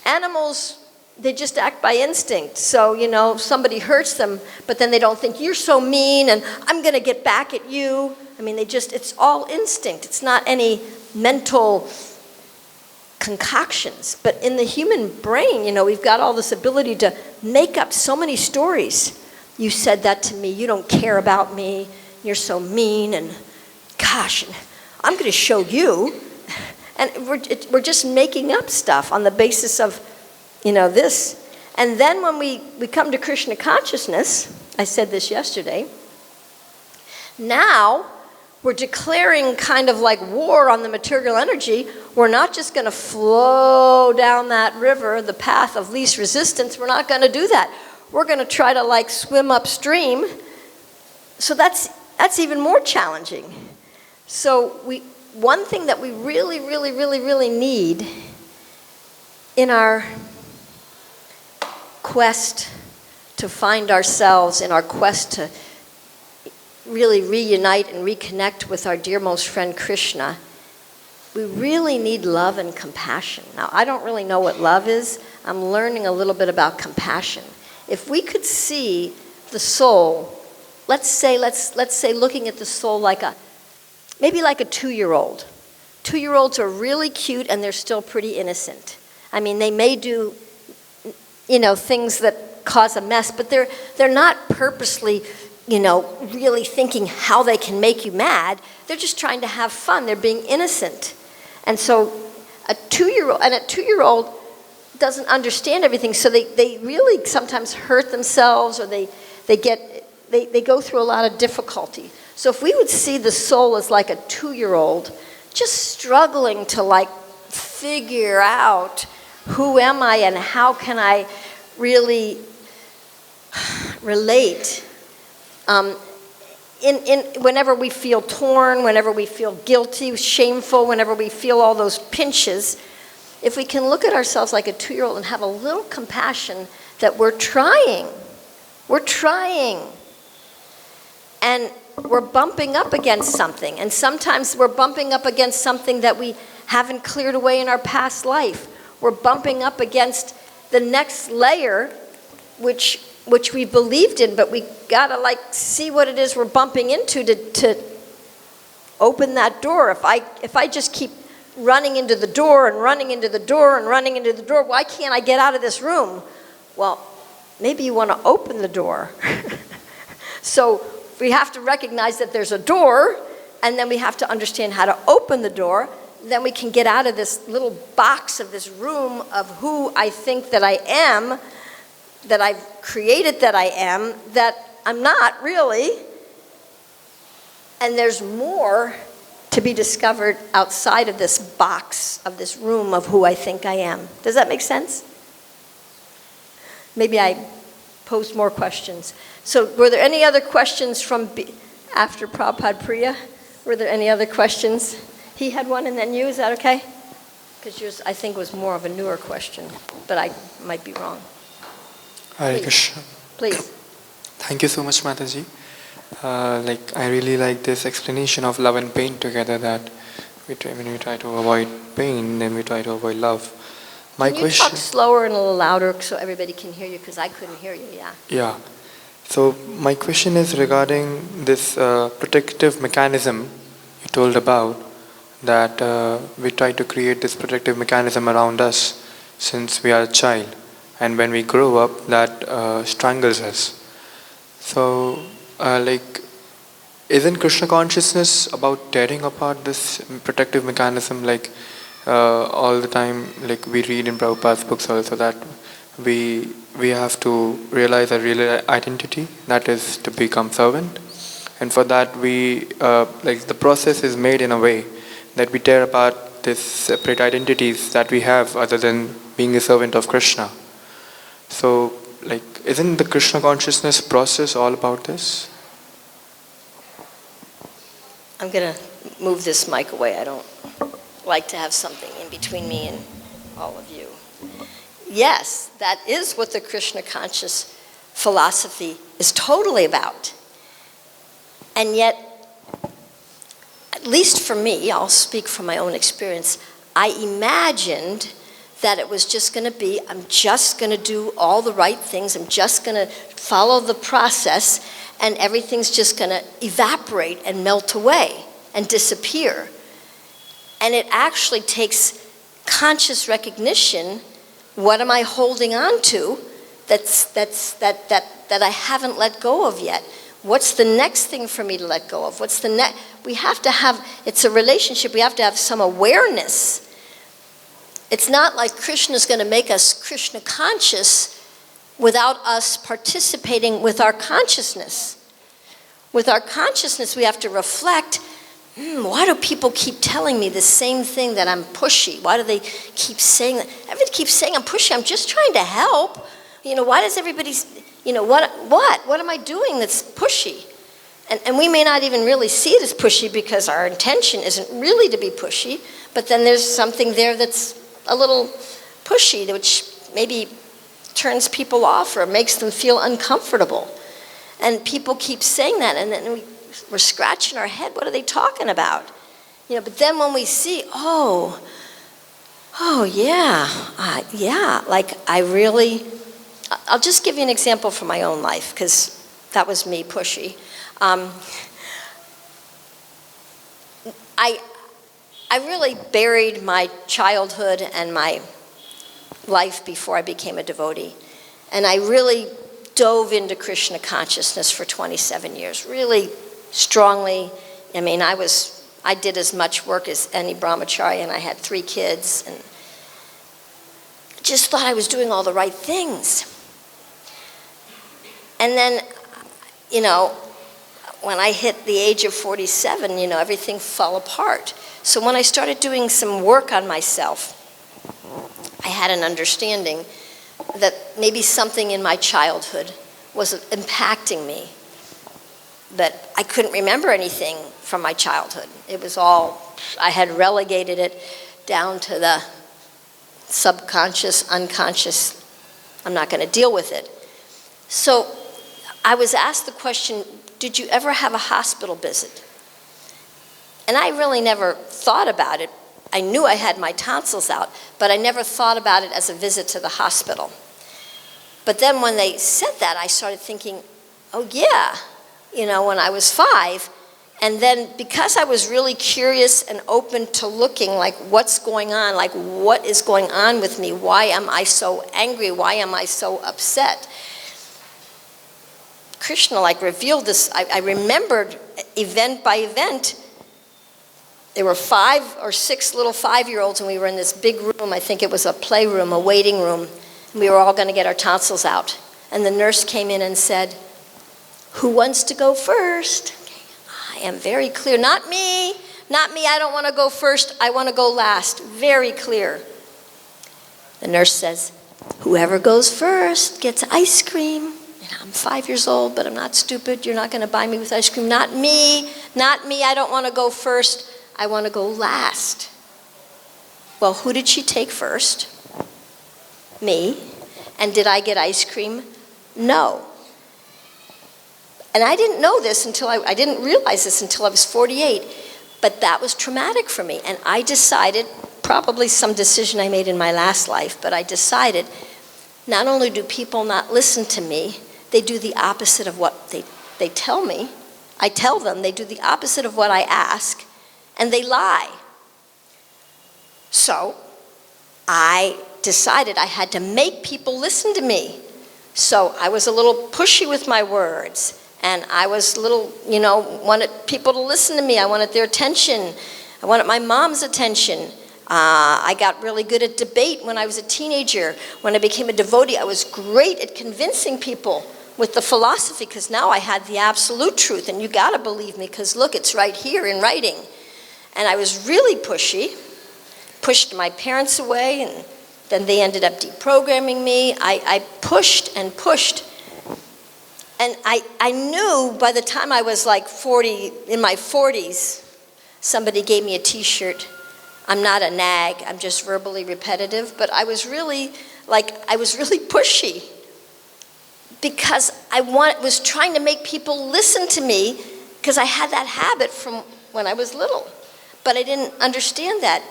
S2: Animals, they just act by instinct. So, somebody hurts them, but then they don't think, you're so mean and I'm going to get back at you. I mean, it's all instinct. It's not any mental concoctions. But in the human brain, we've got all this ability to make up so many stories. You said that to me, you don't care about me, you're so mean, and gosh, I'm going to show you. And we're just making up stuff on the basis of, this. And then when we come to Krishna consciousness, I said this yesterday, now we're declaring kind of like war on the material energy. We're not just going to flow down that river, the path of least resistance. We're not going to do that. We're going to try to swim upstream. So that's even more challenging. So one thing that we really, really, really, really need in our quest to to find ourselves in our quest to really reunite and reconnect with our dearmost friend Krishna, we really need love and compassion. Now, I don't really know what love is. I'm learning a little bit about compassion. If we could see the soul, let's say looking at the soul maybe like a 2-year-old. 2-year-olds are really cute and they're still pretty innocent. I mean, they may do, things that cause a mess, but they're not purposely, really thinking how they can make you mad. They're just trying to have fun. They're being innocent. And so a 2-year-old doesn't understand everything, so they really sometimes hurt themselves, or they go through a lot of difficulty. So if we would see the soul as like a 2-year-old, just struggling to figure out who am I and how can I really relate. Whenever we feel torn, whenever we feel guilty, shameful, whenever we feel all those pinches, if we can look at ourselves like a 2-year-old and have a little compassion that we're trying, and we're bumping up against something, and sometimes we're bumping up against something that we haven't cleared away in our past life. We're bumping up against the next layer, which we believed in, but we gotta see what it is we're bumping into to open that door. If I just keep running into the door and running into the door and running into the door, why can't I get out of this room? Well, maybe you want to open the door. So we have to recognize that there's a door, and then we have to understand how to open the door. Then we can get out of this little box of this room of who I think that I am, that I've created that I am, that I'm not really. And there's more to be discovered outside of this box, of this room of who I think I am. Does that make sense? Maybe I posed more questions. So were there any other questions from after Prabhupada Priya? Were there any other questions? He had one and then you, is that okay? Because yours, I think, was more of a newer question, but I might be wrong.
S6: Hare Krishna.
S2: Please.
S6: Thank you so much, Mataji. I really like this explanation of love and pain together, that when we try to avoid pain, then we try to avoid love.
S2: Can you talk slower and a little louder so everybody can hear you, because I couldn't hear you,
S6: Yeah. So my question is regarding this protective mechanism you told about, that we try to create this protective mechanism around us since we are a child, and when we grow up, that strangles us. So, isn't Krishna consciousness about tearing apart this protective mechanism? All the time, we read in Prabhupada's books also, that we have to realize our real identity, that is to become servant, and for that the process is made in a way that we tear apart these separate identities that we have other than being a servant of Krishna. So, isn't the Krishna consciousness process all about this?
S2: I'm going to move this mic away. I don't like to have something in between me and all of you. Yes, that is what the Krishna conscious philosophy is totally about. And yet, at least for me, I'll speak from my own experience, I imagined that it was just going to be, I'm just going to do all the right things, I'm just going to follow the process, and everything's just going to evaporate and melt away and disappear. And it actually takes conscious recognition. What am I holding on to that I haven't let go of yet? What's the next thing for me to let go of? What's the next? We have to have, it's a relationship, we have to have some awareness. It's not like Krishna's going to make us Krishna conscious without us participating with our consciousness. With our consciousness, we have to reflect, why do people keep telling me the same thing, that I'm pushy? Why do they keep saying that? Everybody keeps saying I'm pushy. I'm just trying to help. Why does everybody, what am I doing that's pushy? And we may not even really see it as pushy because our intention isn't really to be pushy, but then there's something there that's a little pushy, which maybe turns people off or makes them feel uncomfortable. And people keep saying that, and then we're scratching our head. What are they talking about? But then when we see, oh yeah, like I'll just give you an example from my own life, because that was me pushy. I really buried my childhood and my life before I became a devotee. And I really dove into Krishna consciousness for 27 years, really strongly. I mean, I did as much work as any brahmachari, and I had 3 kids, and just thought I was doing all the right things. And then, when I hit the age of 47, everything fell apart. So when I started doing some work on myself, I had an understanding that maybe something in my childhood was impacting me, that I couldn't remember anything from my childhood. It was all, I had relegated it down to the subconscious, unconscious. I'm not going to deal with it. So I was asked the question, did you ever have a hospital visit? And I really never thought about it. I knew I had my tonsils out, but I never thought about it as a visit to the hospital. But then when they said that, I started thinking, oh yeah, when I was 5, and then because I was really curious and open to looking like what's going on, like what is going on with me, why am I so angry, why am I so upset? Krishna revealed this. I remembered event by event. There were 5 or 6 little 5-year-olds, and we were in this big room. I think it was a playroom, a waiting room. And we were all going to get our tonsils out. And the nurse came in and said, who wants to go first? I am very clear. Not me. I don't want to go first. I want to go last. Very clear. The nurse says, whoever goes first gets ice cream. I'm 5 years old, but I'm not stupid. You're not going to buy me with ice cream. Not me. I don't want to go first. I want to go last. Well, who did she take first? Me. And did I get ice cream? No. And I didn't know this until I didn't realize this until I was 48. But that was traumatic for me. And I decided, probably some decision I made in my last life, but I decided not only do people not listen to me, they do the opposite of what they tell me. I tell them they do the opposite of what I ask, and they lie. So I decided I had to make people listen to me. So I was a little pushy with my words, and I was a little, wanted people to listen to me. I wanted their attention. I wanted my mom's attention. I got really good at debate when I was a teenager. When I became a devotee, I was great at convincing people with the philosophy, because now I had the absolute truth, and you got to believe me, because look, it's right here in writing. And I was really pushy, pushed my parents away, and then they ended up deprogramming me. I pushed and pushed. And I knew by the time I was like 40, in my 40s, somebody gave me a t-shirt. I'm not a nag, I'm just verbally repetitive, but I was really pushy, because I was trying to make people listen to me, because I had that habit from when I was little, but I didn't understand that.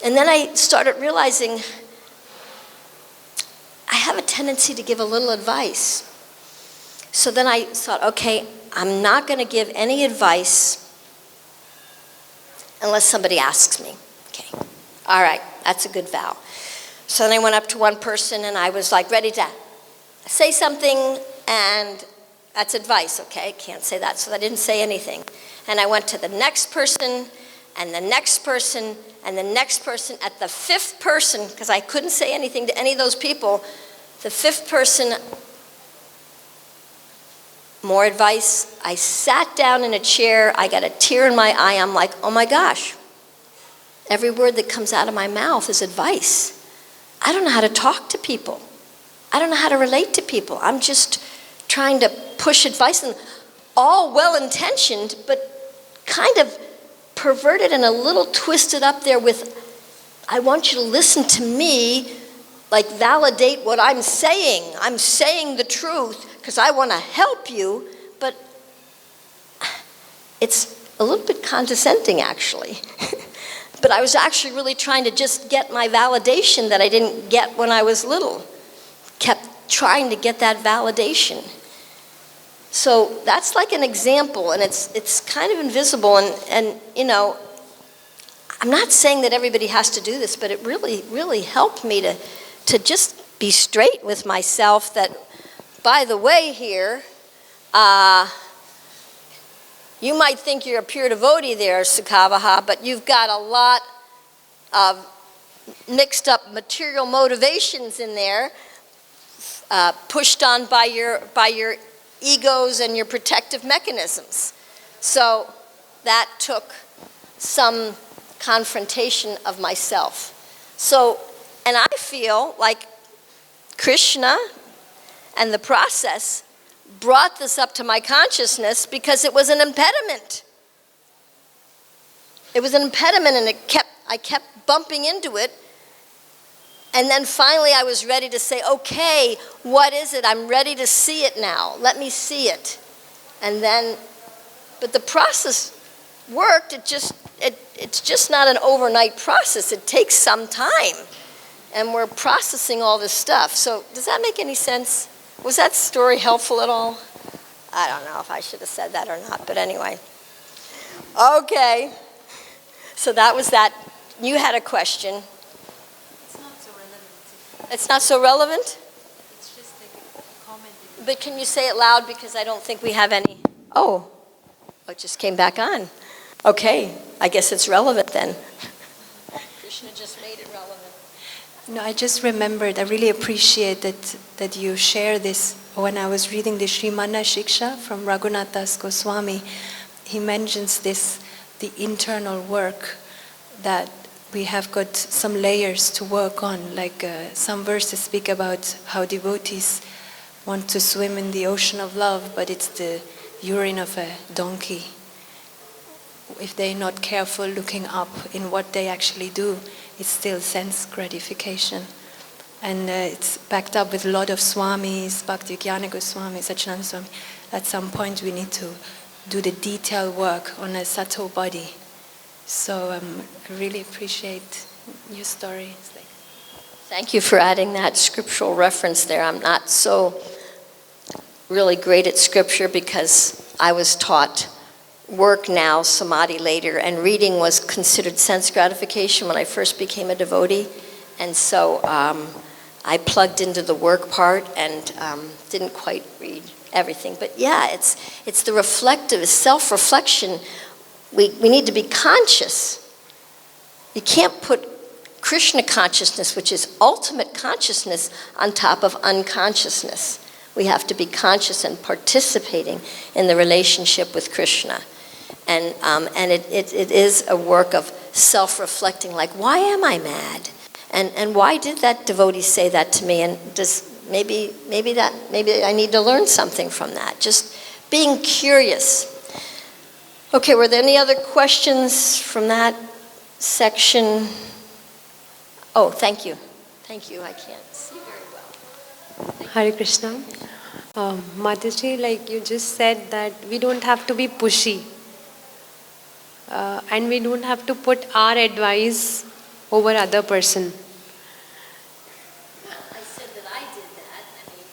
S2: And then I started realizing I have a tendency to give a little advice. So then I thought, okay, I'm not going to give any advice unless somebody asks me. Okay, all right, that's a good vow. So then I went up to one person and I was ready to say something, and that's advice, okay? Can't say that, so I didn't say anything. And I went to the next person, and the next person, and the next person. At the 5th person, because I couldn't say anything to any of those people, the 5th person, more advice. I sat down in a chair, I got a tear in my eye, I'm like, oh my gosh, every word that comes out of my mouth is advice. I don't know how to talk to people. I don't know how to relate to people. I'm just trying to push advice, and all well-intentioned, but kind of perverted and a little twisted up there with, I want you to listen to me like validate what I'm saying. I'm saying the truth because I want to help you, but it's a little bit condescending actually. But I was actually really trying to just get my validation that I didn't get when I was little. Kept trying to get that validation. So that's like an example, and it's kind of invisible, and you know, I'm not saying that everybody has to do this, but it really, really helped me to just be straight with myself that, by the way here, you might think you're a pure devotee there, Sukavaha, but you've got a lot of mixed up material motivations in there, pushed on by your egos and your protective mechanisms. So that took some confrontation of myself. So, and I feel like Krishna and the process brought this up to my consciousness because it was an impediment. It was an impediment, and I kept bumping into it. And then finally I was ready to say, okay, what is it? I'm ready to see it now. Let me see it. And then, but the process worked. It's just not an overnight process. It takes some time. And we're processing all this stuff. So does that make any sense? Was that story helpful at all? I don't know if I should have said that or not, but anyway. Okay. So that was that. You had a question.
S3: It's not so relevant.
S2: It's not so relevant?
S3: It's just like a comment.
S2: But can you say it loud because I don't think we have any? Oh, it just came back on. Okay, I guess it's relevant then. Krishna just made it relevant.
S7: No, I just remembered, I really appreciate that you share this. When I was reading the Srimana Shiksha from Raghunath Das Goswami, he mentions this, the internal work that we have got some layers to work on. Like some verses speak about how devotees want to swim in the ocean of love, but it's the urine of a donkey. If they're not careful looking up in what they actually do, it's still sense gratification. And it's backed up with a lot of Swamis, Bhakti-yoga Goswami, Satchidananda Swami. At some point we need to do the detailed work on a subtle body. So I really appreciate your story.
S2: Thank you for adding that scriptural reference there. I'm not so really great at scripture because I was taught work now, samadhi later, and reading was considered sense gratification when I first became a devotee. And so I plugged into the work part and didn't quite read everything. But yeah, it's the reflective, self-reflection. We need to be conscious. You can't put Krishna consciousness, which is ultimate consciousness, on top of unconsciousness. We have to be conscious and participating in the relationship with Krishna. And it is a work of self-reflecting, like, why am I mad? And why did that devotee say that to me? And maybe I need to learn something from that. Just being curious. Okay, were there any other questions from that section? Oh, thank you. Thank you. I can't see very well.
S8: Hare Krishna. Mataji, like you just said that we don't have to be pushy. And we don't have to put our advice over other person.
S2: I said that I did that. I mean,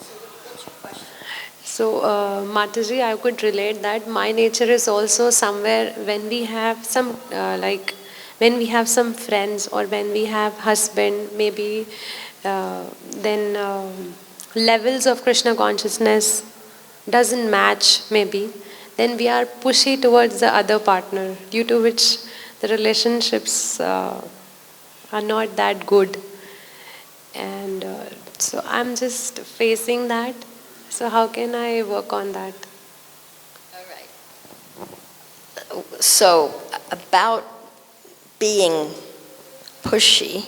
S2: so what's your question?
S8: So, Mataji, I could relate that my nature is also somewhere when we have some, when we have some friends or when we have husband, maybe then levels of Krishna consciousness doesn't match maybe. Then we are pushy towards the other partner, due to which the relationships are not that good. And so I'm just facing that. So how can I work on that?
S2: All right. So about being pushy,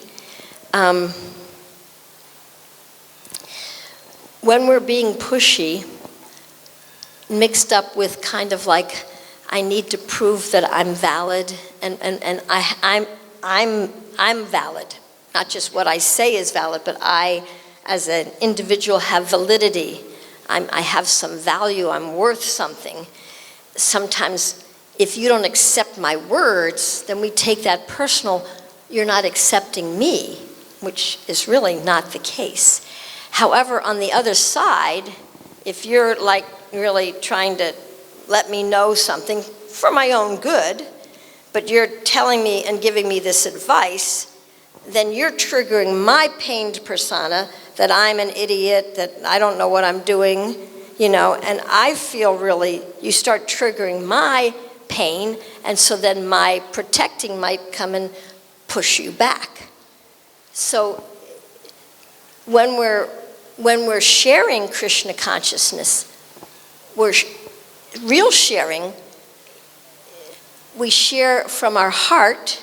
S2: when we're being pushy, mixed up with kind of like, I need to prove that I'm valid, and I'm valid. not just what I say is valid, but I, as an individual, have validity. I have some value, I'm worth something. Sometimes, if you don't accept my words, then we take that personal, you're not accepting me, which is really not the case. However, on the other side, if you're like really trying to let me know something for my own good, but you're telling me and giving me this advice, then you're triggering my pained persona that I'm an idiot, that I don't know what I'm doing, and I feel really, you start triggering my pain, and so then my protecting might come and push you back. So when we're sharing Krishna consciousness, real sharing, we share from our heart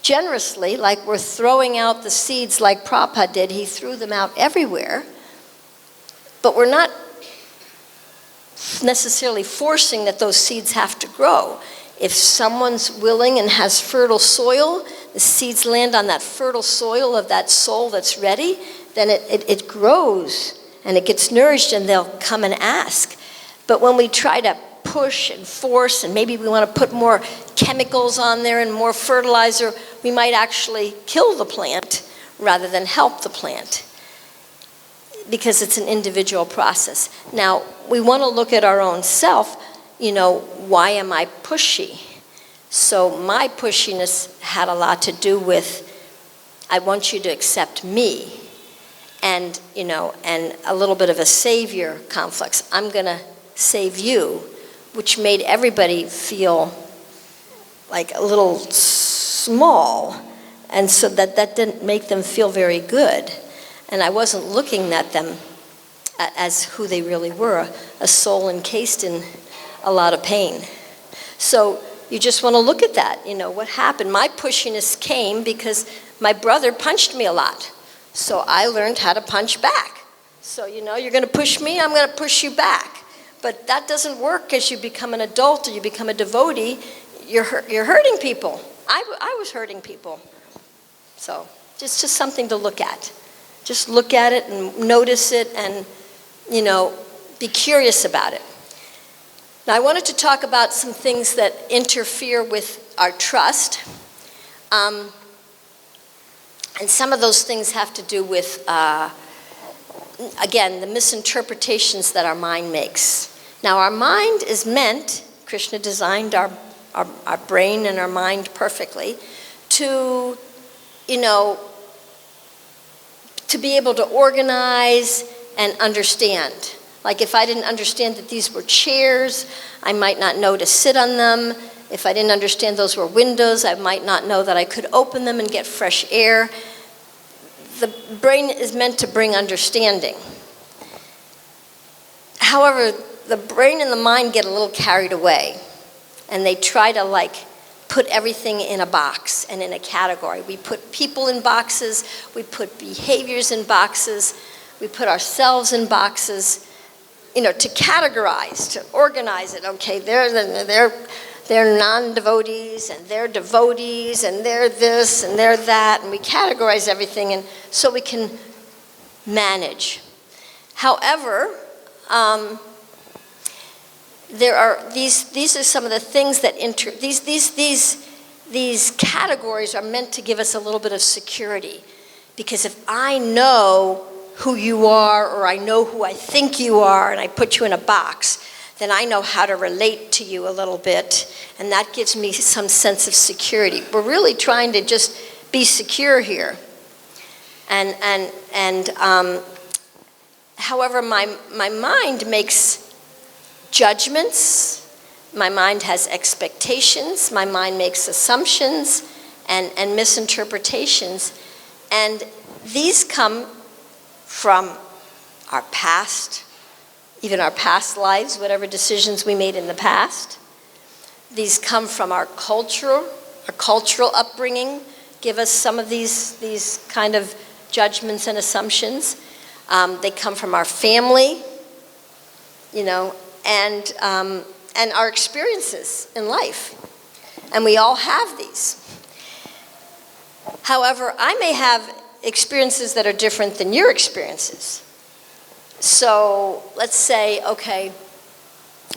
S2: generously, like we're throwing out the seeds like Prabhupada did. He threw them out everywhere. But we're not necessarily forcing that those seeds have to grow. If someone's willing and has fertile soil, the seeds land on that fertile soil of that soul that's ready, then it grows and it gets nourished and they'll come and ask. But when we try to push and force, and maybe we want to put more chemicals on there and more fertilizer, we might actually kill the plant rather than help the plant, because it's an individual process. Now, we want to look at our own self, why am I pushy? So my pushiness had a lot to do with, I want you to accept me, and a little bit of a savior complex. I'm going to save you, which made everybody feel like a little small, and so that didn't make them feel very good. And I wasn't looking at them as who they really were, a soul encased in a lot of pain. So you just want to look at that, what happened. My pushiness came because my brother punched me a lot. So I learned how to punch back. So, you're going to push me, I'm going to push you back. But that doesn't work as you become an adult or you become a devotee. You're hurting people. I was hurting people. So just something to look at. Just look at it and notice it and, be curious about it. Now, I wanted to talk about some things that interfere with our trust. And some of those things have to do with, again, the misinterpretations that our mind makes. Now, our mind is meant, Krishna designed our brain and our mind perfectly, to be able to organize and understand. Like if I didn't understand that these were chairs, I might not know to sit on them. If I didn't understand those were windows, I might not know that I could open them and get fresh air. The brain is meant to bring understanding. However, the brain and the mind get a little carried away, and they try to put everything in a box and in a category. We put people in boxes, we put behaviors in boxes, we put ourselves in boxes, to categorize, to organize it. Okay, they're non-devotees, and they're devotees, and they're this, and they're that, and we categorize everything, and so we can manage. However, there are these are some of the things that these categories are meant to give us a little bit of security, because if I know who you are, or I know who I think you are, and I put you in a box, then I know how to relate to you a little bit, and that gives me some sense of security. We're really trying to just be secure here, and however, my mind makes judgments, my mind has expectations, my mind makes assumptions and misinterpretations, and these come from our past, even our past lives, whatever decisions we made in the past. These come from our cultural upbringing, give us some of these kind of judgments and assumptions. They come from our family, and our experiences in life. And we all have these. However, I may have experiences that are different than your experiences. So let's say, okay,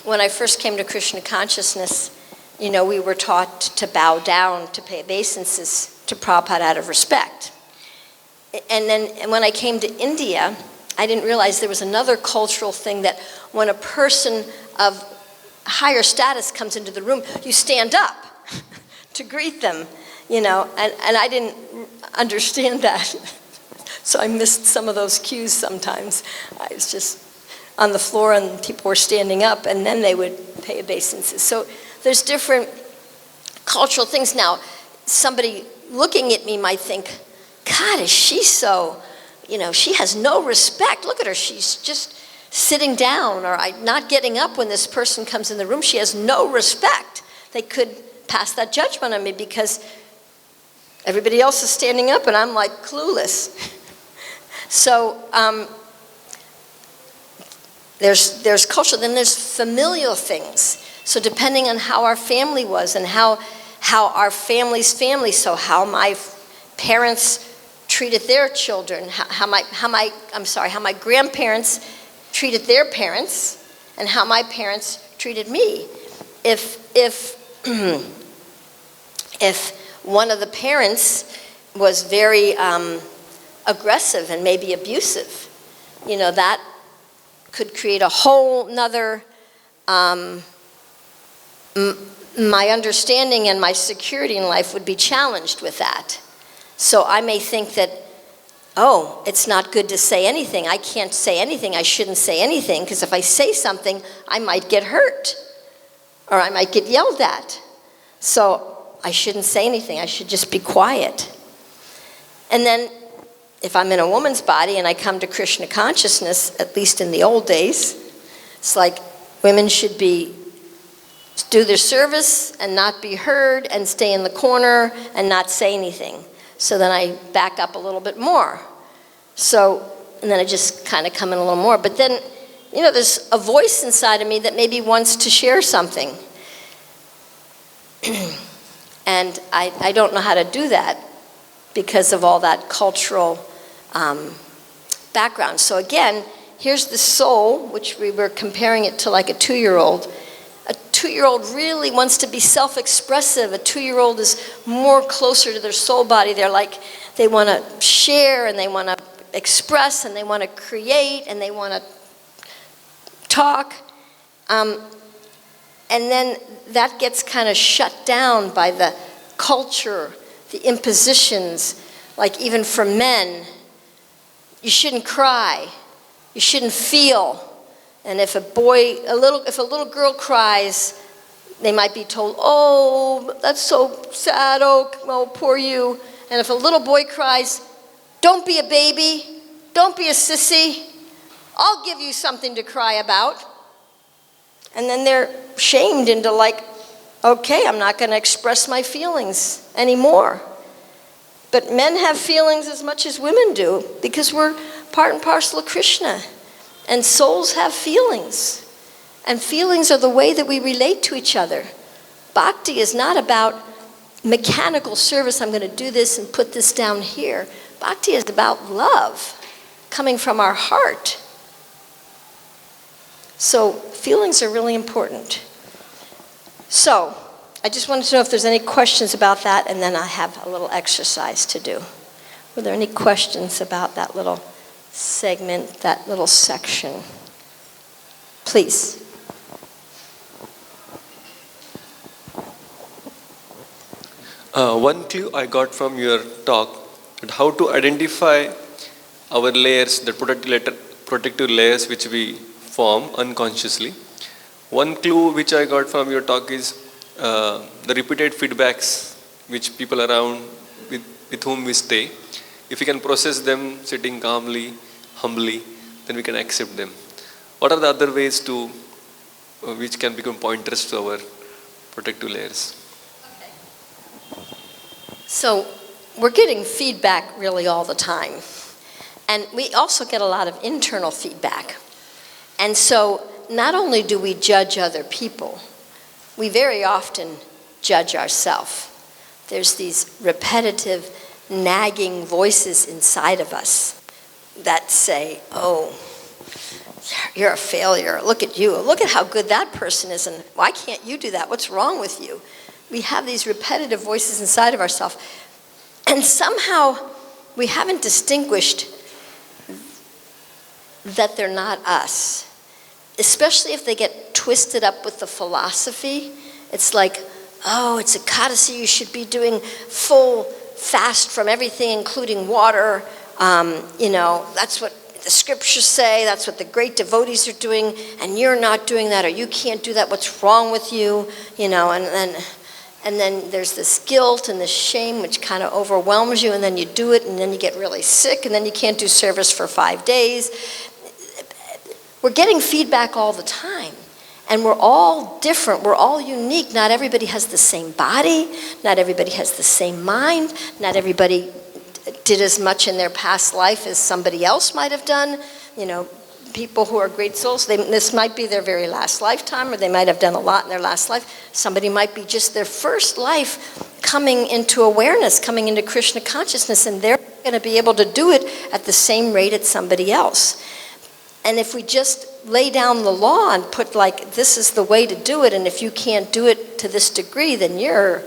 S2: when I first came to Krishna consciousness, we were taught to bow down, to pay obeisances to Prabhupada out of respect. And when I came to India, I didn't realize there was another cultural thing that when a person of higher status comes into the room, you stand up to greet them, and I didn't understand that. So I missed some of those cues sometimes. I was just on the floor and people were standing up and then they would pay obeisances. So there's different cultural things. Now, somebody looking at me might think, God, is she so, she has no respect. Look at her, she's just sitting down or not getting up when this person comes in the room. She has no respect. They could pass that judgment on me because everybody else is standing up and I'm like clueless. So there's culture, then there's familial things. So depending on how our family was and how our family's family, so how my parents treated their children, how my grandparents treated their parents, and how my parents treated me. If one of the parents was very aggressive and maybe abusive, that could create a whole nother, my understanding and my security in life would be challenged with that. So I may think that, oh, it's not good to say anything. I can't say anything. I shouldn't say anything because if I say something, I might get hurt or I might get yelled at. So I shouldn't say anything. I should just be quiet. And then if I'm in a woman's body and I come to Krishna consciousness, at least in the old days, it's like women should do their service and not be heard and stay in the corner and not say anything. So then I back up a little bit more. So, and then I just kind of come in a little more. But then, there's a voice inside of me that maybe wants to share something. And I don't know how to do that because of all that cultural background. So again, here's the soul, which we were comparing it to like a 2-year-old. A 2-year-old really wants to be self-expressive. A 2-year-old is more closer to their soul body. They want to share and they want to express and they want to create and they want to talk. And then that gets kind of shut down by the culture, the impositions. Like even for men, you shouldn't cry, you shouldn't feel. And if a little girl cries, they might be told, oh, that's so sad, oh, poor you. And if a little boy cries, don't be a baby, don't be a sissy, I'll give you something to cry about. And then they're shamed into like, okay, I'm not going to express my feelings anymore. But men have feelings as much as women do because we're part and parcel of Krishna. And souls have feelings. And feelings are the way that we relate to each other. Bhakti is not about mechanical service. I'm going to do this and put this down here. Bhakti is about love coming from our heart. So feelings are really important. So I just wanted to know if there's any questions about that, and then I have a little exercise to do. Were there any questions about that little segment, that little section? Please.
S9: One clue I got from your talk, how to identify our layers, the protective layers which we form unconsciously. One clue which I got from your talk is the repeated feedbacks which people around with whom we stay. If we can process them sitting calmly, humbly, then we can accept them. What are the other ways to which can become pointers to our protective layers?
S2: So we're getting feedback really all the time. And we also get a lot of internal feedback. And so not only do we judge other people, we very often judge ourselves. There's these repetitive nagging voices inside of us that say, oh, you're a failure. Look at you. Look at how good that person is. And why can't you do that? What's wrong with you? We have these repetitive voices inside of ourselves. And somehow we haven't distinguished that they're not us. Especially if they get twisted up with the philosophy. It's like, oh, it's Ekadasi. You should be doing full fast from everything, including water. That's what the scriptures say, that's what the great devotees are doing, and you're not doing that, or you can't do that, what's wrong with you? And then there's this guilt and this shame which kind of overwhelms you, and then you do it, and then you get really sick, and then you can't do service for 5 days. We're getting feedback all the time, and we're all different, we're all unique. Not everybody has the same body, not everybody has the same mind, not everybody did as much in their past life as somebody else might have done. People who are great souls, this might be their very last lifetime, or they might have done a lot in their last life. Somebody might be just their first life coming into awareness, coming into Krishna consciousness, and they're going to be able to do it at the same rate as somebody else. And if we just lay down the law and put this is the way to do it, and if you can't do it to this degree, then you're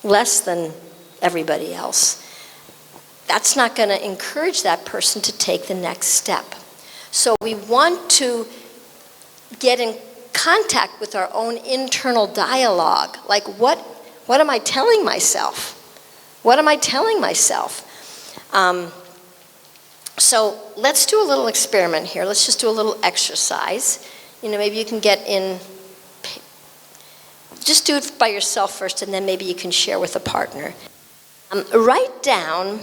S2: less than everybody else. That's not going to encourage that person to take the next step. So we want to get in contact with our own internal dialogue. Like, what am I telling myself? What am I telling myself? So let's do a little experiment here. Let's just do a little exercise. Maybe you can get in. Just do it by yourself first, and then maybe you can share with a partner. Write down,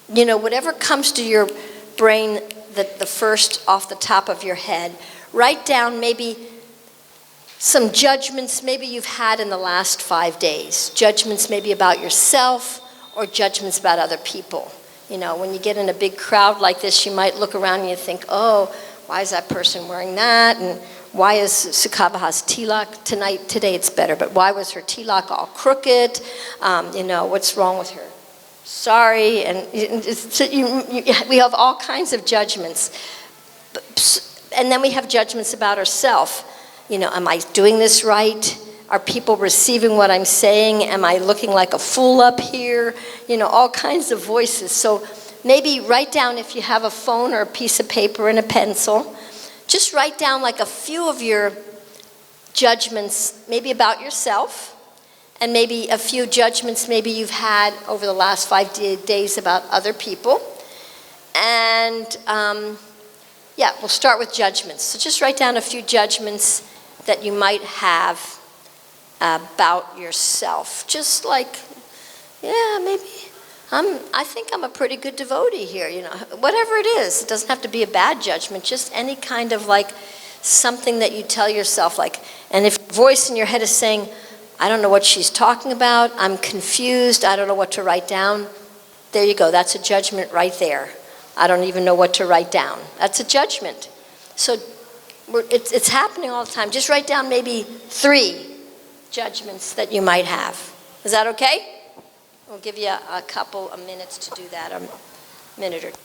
S2: whatever comes to your brain, the first off the top of your head. Write down maybe some judgments maybe you've had in the last 5 days. Judgments maybe about yourself or judgments about other people. When you get in a big crowd like this, you might look around and you think, oh, why is that person wearing that? And why is Sukavaha's tilak today it's better, but why was her tilak all crooked? What's wrong with her? Sorry, and we have all kinds of judgments. And then we have judgments about ourselves. Am I doing this right? Are people receiving what I'm saying? Am I looking like a fool up here? All kinds of voices. So maybe write down, if you have a phone or a piece of paper and a pencil, just write down a few of your judgments, maybe about yourself, and maybe a few judgments maybe you've had over the last 5 days about other people. And we'll start with judgments. So just write down a few judgments that you might have about yourself. Just maybe I think I'm a pretty good devotee here, whatever it is. It doesn't have to be a bad judgment, just any kind of something that you tell yourself, and if a voice in your head is saying, I don't know what she's talking about, I'm confused, I don't know what to write down, there you go, that's a judgment right there. I don't even know what to write down. That's a judgment. So it's happening all the time. Just write down maybe 3 judgments that you might have. Is that okay? We'll give you a couple of minutes to do that, a minute or two.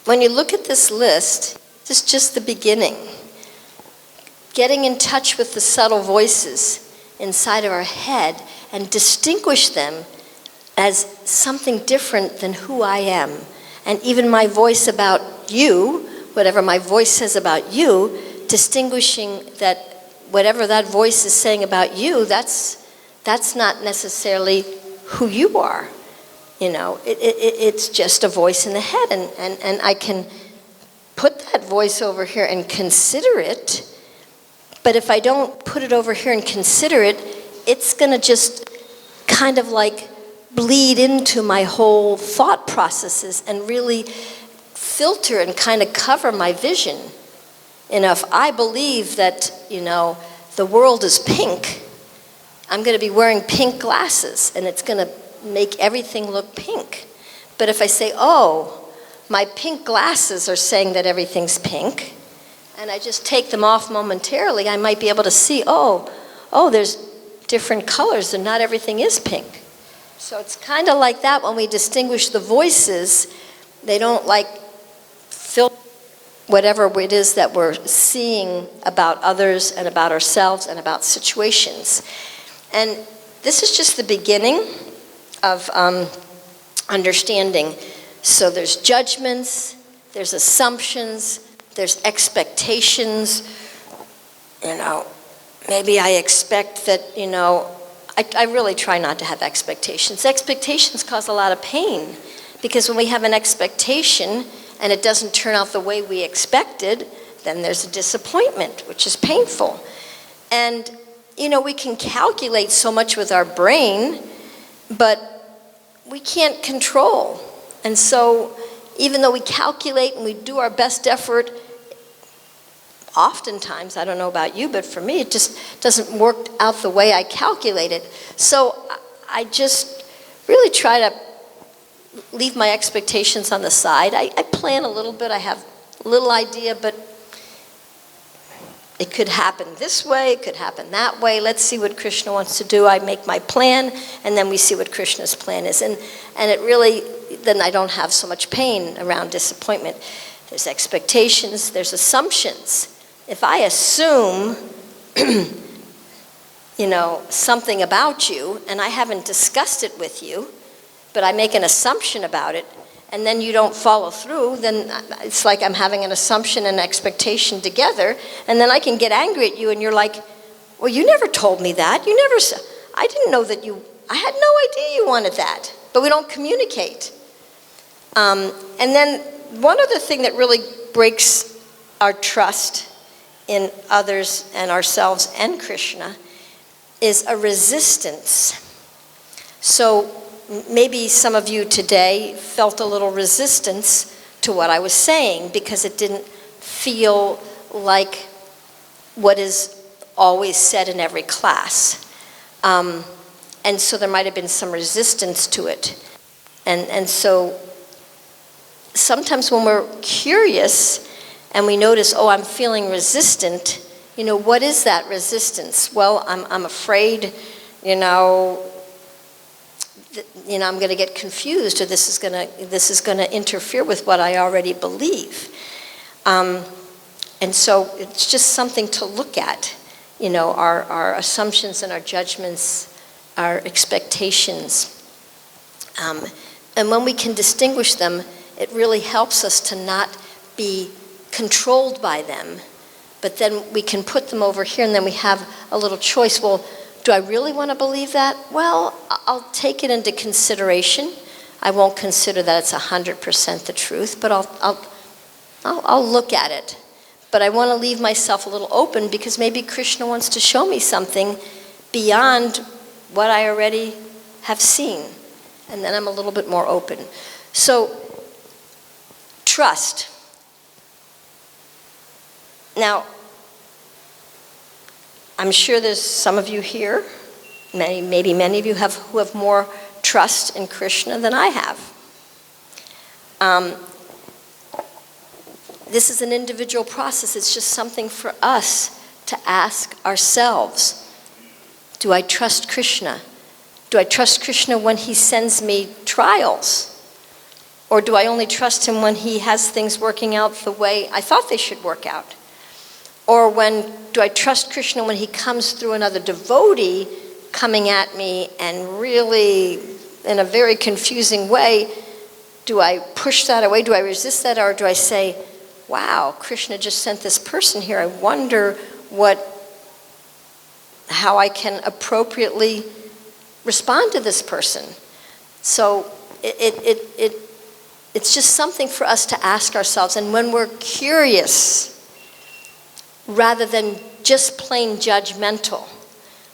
S2: When you look at this list, this is just the beginning. Getting in touch with the subtle voices inside of our head and distinguish them as something different than who I am. And even my voice about you, whatever my voice says about you, distinguishing that whatever that voice is saying about you, that's not necessarily who you are. It's just a voice in the head, and I can put that voice over here and consider it, but if I don't put it over here and consider it, it's going to just kind of bleed into my whole thought processes and really filter and kind of cover my vision. If I believe that, the world is pink, I'm going to be wearing pink glasses, and it's going to make everything look pink. But if I say, oh, my pink glasses are saying that everything's pink, and I just take them off momentarily, I might be able to see, oh, there's different colors and not everything is pink. So it's kind of like that when we distinguish the voices. They don't like filter whatever it is that we're seeing about others and about ourselves and about situations. And this is just the beginning of understanding. So there's judgments, there's assumptions, there's expectations. Maybe I expect that, I really try not to have expectations. Expectations cause a lot of pain, because when we have an expectation and it doesn't turn out the way we expected, then there's a disappointment, which is painful. And, we can calculate so much with our brain, but we can't control. And so even though we calculate and we do our best effort, oftentimes, I don't know about you, but for me, it just doesn't work out the way I calculated. So I just really try to leave my expectations on the side. I plan a little bit. I have a little idea, but it could happen this way, it could happen that way. Let's see what Krishna wants to do. I make my plan, and then we see what Krishna's plan is. And it really, then I don't have so much pain around disappointment. There's expectations, there's assumptions. If I assume, something about you, and I haven't discussed it with you, but I make an assumption about it, and then you don't follow through, then it's like I'm having an assumption and expectation together, and then I can get angry at you, and you're like, well, you never told me that. I didn't know that I had no idea you wanted that. But we don't communicate. And then one other thing that really breaks our trust in others and ourselves and Krishna is a resistance. So maybe some of you today felt a little resistance to what I was saying because it didn't feel like what is always said in every class. And so there might have been some resistance to it. And so sometimes when we're curious and we notice, oh, I'm feeling resistant, what is that resistance? Well, I'm afraid, I'm going to get confused, or this is going to interfere with what I already believe. And so it's just something to look at, our assumptions and our judgments, our expectations. And when we can distinguish them, it really helps us to not be controlled by them. But then we can put them over here, and then we have a little choice. Well, do I really want to believe that? Well, I'll take it into consideration. I won't consider that it's 100% the truth, but I'll look at it. But I want to leave myself a little open, because maybe Krishna wants to show me something beyond what I already have seen. And then I'm a little bit more open. So, trust. Now, I'm sure there's some of you here, maybe many of you who have more trust in Krishna than I have. This is an individual process. It's just something for us to ask ourselves. Do I trust Krishna? Do I trust Krishna when he sends me trials? Or do I only trust him when he has things working out the way I thought they should work out? Or do I trust Krishna when he comes through another devotee coming at me and really in a very confusing way? Do I push that away? Do I resist that? Or do I say, wow, Krishna just sent this person here. I wonder how I can appropriately respond to this person. So it's just something for us to ask ourselves. And when we're curious, rather than just plain judgmental,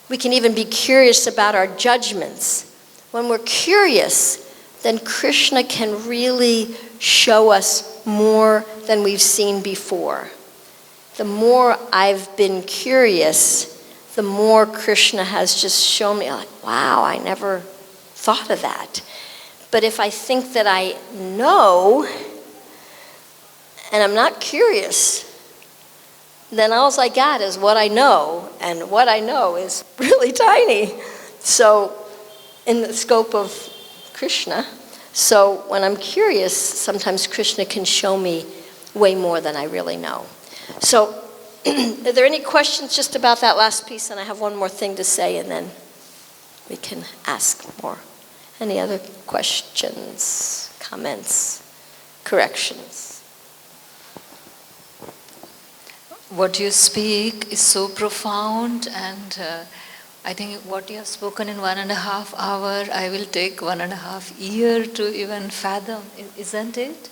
S2: we can even be curious about our judgments. When we're curious, then Krishna can really show us more than we've seen before. The more I've been curious, the more Krishna has just shown me, like, wow, I never thought of that. But if I think that I know, and I'm not curious, then all I got is what I know, and what I know is really tiny. So, in the scope of Krishna, so when I'm curious, sometimes Krishna can show me way more than I really know. So, are there any questions just about that last piece? And I have one more thing to say, and then we can ask more. Any other questions, comments, corrections?
S3: What you speak is so profound, and I think what you have spoken in 1.5 hours, I will take 1.5 years to even fathom, isn't it?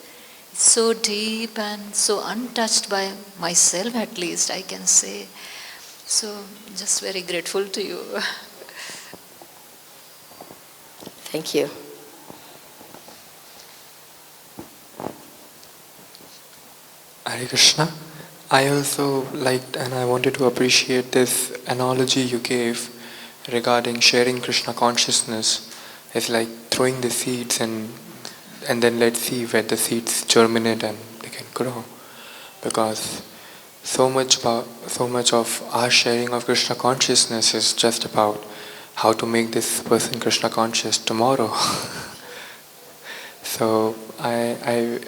S3: It's so deep and so untouched by myself, at least, I can say. So, just very grateful to you.
S2: Thank you.
S6: Hare Krishna. I also liked and I wanted to appreciate this analogy you gave regarding sharing Krishna consciousness. It's like throwing the seeds and then let's see where the seeds germinate and they can grow. Because so much of our sharing of Krishna consciousness is just about how to make this person Krishna conscious tomorrow. So I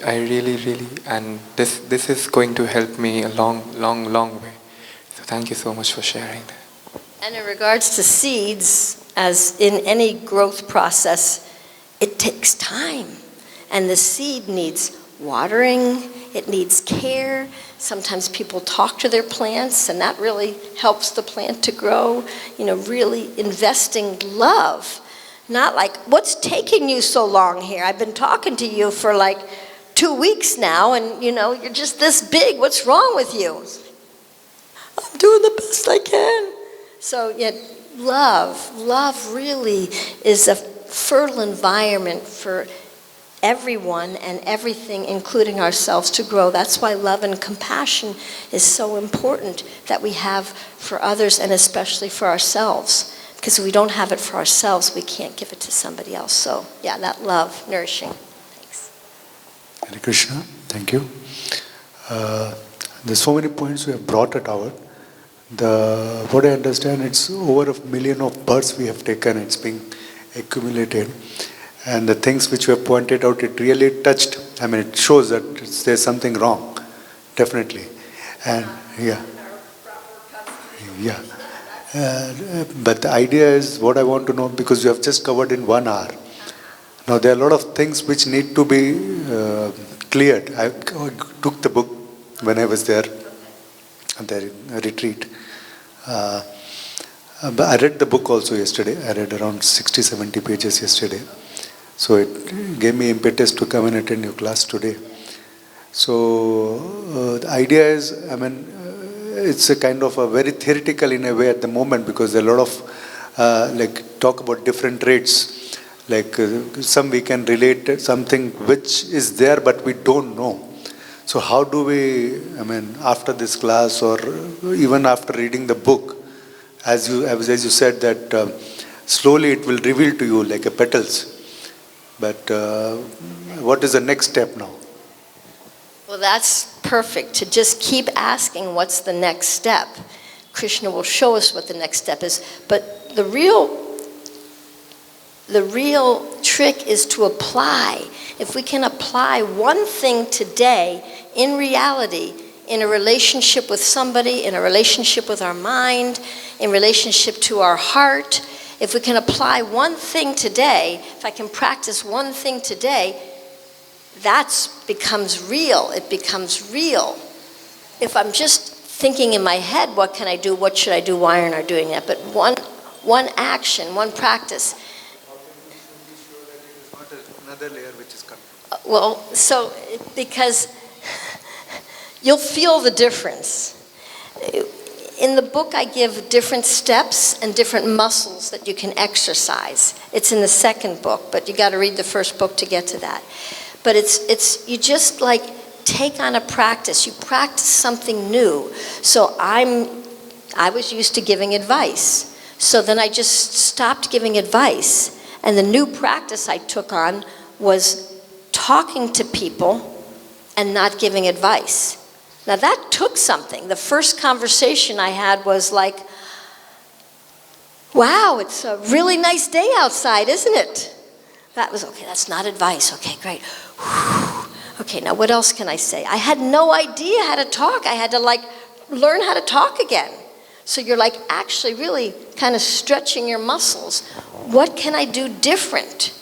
S6: really, and this is going to help me a long way. So thank you so much for sharing that.
S2: And in regards to seeds, as in any growth process, it takes time. And the seed needs watering, it needs care. Sometimes people talk to their plants, and that really helps the plant to grow. Really investing love. Not like, what's taking you so long here? I've been talking to you for like 2 weeks now, and you're just this big. What's wrong with you? I'm doing the best I can. So love really is a fertile environment for everyone and everything, including ourselves, to grow. That's why love and compassion is so important that we have for others and especially for ourselves. Because if we don't have it for ourselves, we can't give it to somebody else. So, that love, nourishing. Thanks.
S10: Hare Krishna, thank you. There's so many points we have brought it out. What I understand, it's over 1 million of births we have taken. It's being accumulated. And the things which we have pointed out, it really touched. It shows that there's something wrong. Definitely. And, yeah. But the idea is what I want to know, because you have just covered in 1 hour. Now there are a lot of things which need to be cleared. I took the book when I was there at the retreat. But I read the book also yesterday. I read around 60-70 pages yesterday. So it gave me impetus to come and attend your class today. So the idea is, it's a kind of a very theoretical in a way at the moment, because there are a lot of talk about different traits. Some we can relate something which is there but we don't know. So how do we, after this class or even after reading the book, as you said that slowly it will reveal to you like a petals. But what is the next step now?
S2: Well, that's perfect, to just keep asking what's the next step. Krishna will show us what the next step is. But the real trick is to apply. If we can apply one thing today in reality, in a relationship with somebody, in a relationship with our mind, in relationship to our heart, if we can apply one thing today, if I can practice one thing today, that becomes real. It becomes real. If I'm just thinking in my head, what can I do? What should I do? Why aren't I doing that? But one action, one practice.
S10: Another layer which is coming.
S2: Well, because you'll feel the difference. In the book, I give different steps and different muscles that you can exercise. It's in the second book, but you got to read the first book to get to that. But it's you just take on a practice. You practice something new. So I was used to giving advice. So then I just stopped giving advice. And the new practice I took on was talking to people and not giving advice. Now that took something. The first conversation I had was like, wow, it's a really nice day outside, isn't it? That was, okay, that's not advice. Okay, great. Whew. Okay, now what else can I say? I had no idea how to talk. I had to learn how to talk again. So you're actually really kind of stretching your muscles. What can I do different?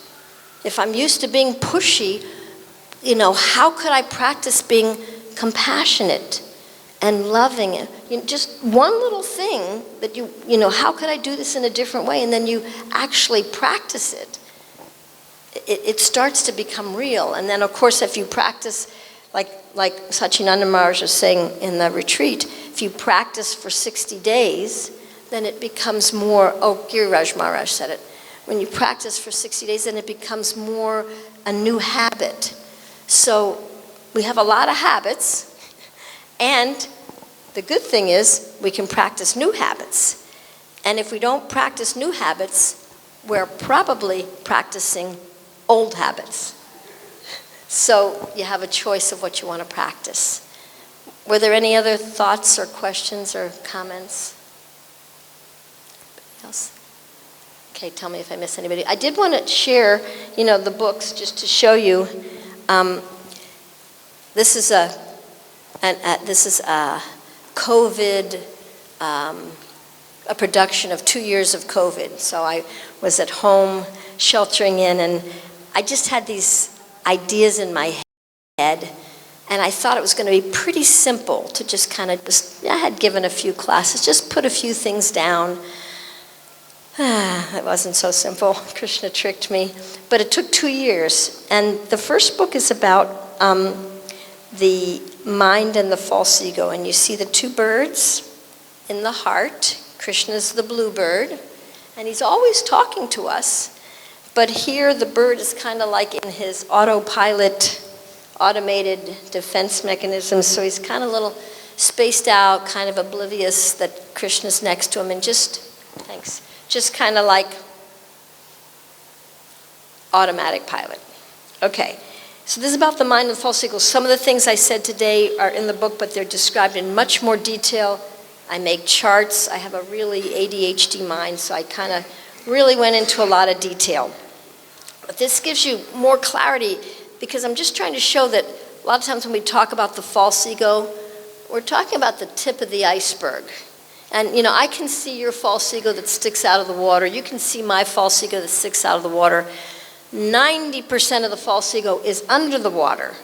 S2: If I'm used to being pushy, how could I practice being compassionate and loving? Just one little thing that how could I do this in a different way? And then you actually practice it. It starts to become real. And then, of course, if you practice, like Sachinanda Maharaj was saying in the retreat, if you practice for 60 days, then it becomes more, Giriraj Maharaj said it, when you practice for 60 days, then it becomes more a new habit. So we have a lot of habits, and the good thing is we can practice new habits. And if we don't practice new habits, we're probably practicing old habits. So you have a choice of what you want to practice. Were there any other thoughts or questions or comments? Anybody else? Okay, tell me if I miss anybody. I did want to share, the books just to show you. This is a COVID, a production of 2 years of COVID. So I was at home sheltering in, and I just had these ideas in my head, and I thought it was going to be pretty simple to just kind of, I had given a few classes, just put a few things down. It wasn't so simple. Krishna tricked me. But it took 2 years. And the first book is about the mind and the false ego. And you see the two birds in the heart. Krishna's the blue bird. And he's always talking to us. But here the bird is kind of like in his autopilot, automated defense mechanism. So he's kind of a little spaced out, kind of oblivious that Krishna's next to him. And just kind of like automatic pilot. Okay, so this is about the mind of the false ego. Some of the things I said today are in the book, but they're described in much more detail. I make charts. I have a really ADHD mind, so I kind of really went into a lot of detail. But this gives you more clarity, because I'm just trying to show that a lot of times when we talk about the false ego, we're talking about the tip of the iceberg. And, I can see your false ego that sticks out of the water. You can see my false ego that sticks out of the water. 90% of the false ego is under the water.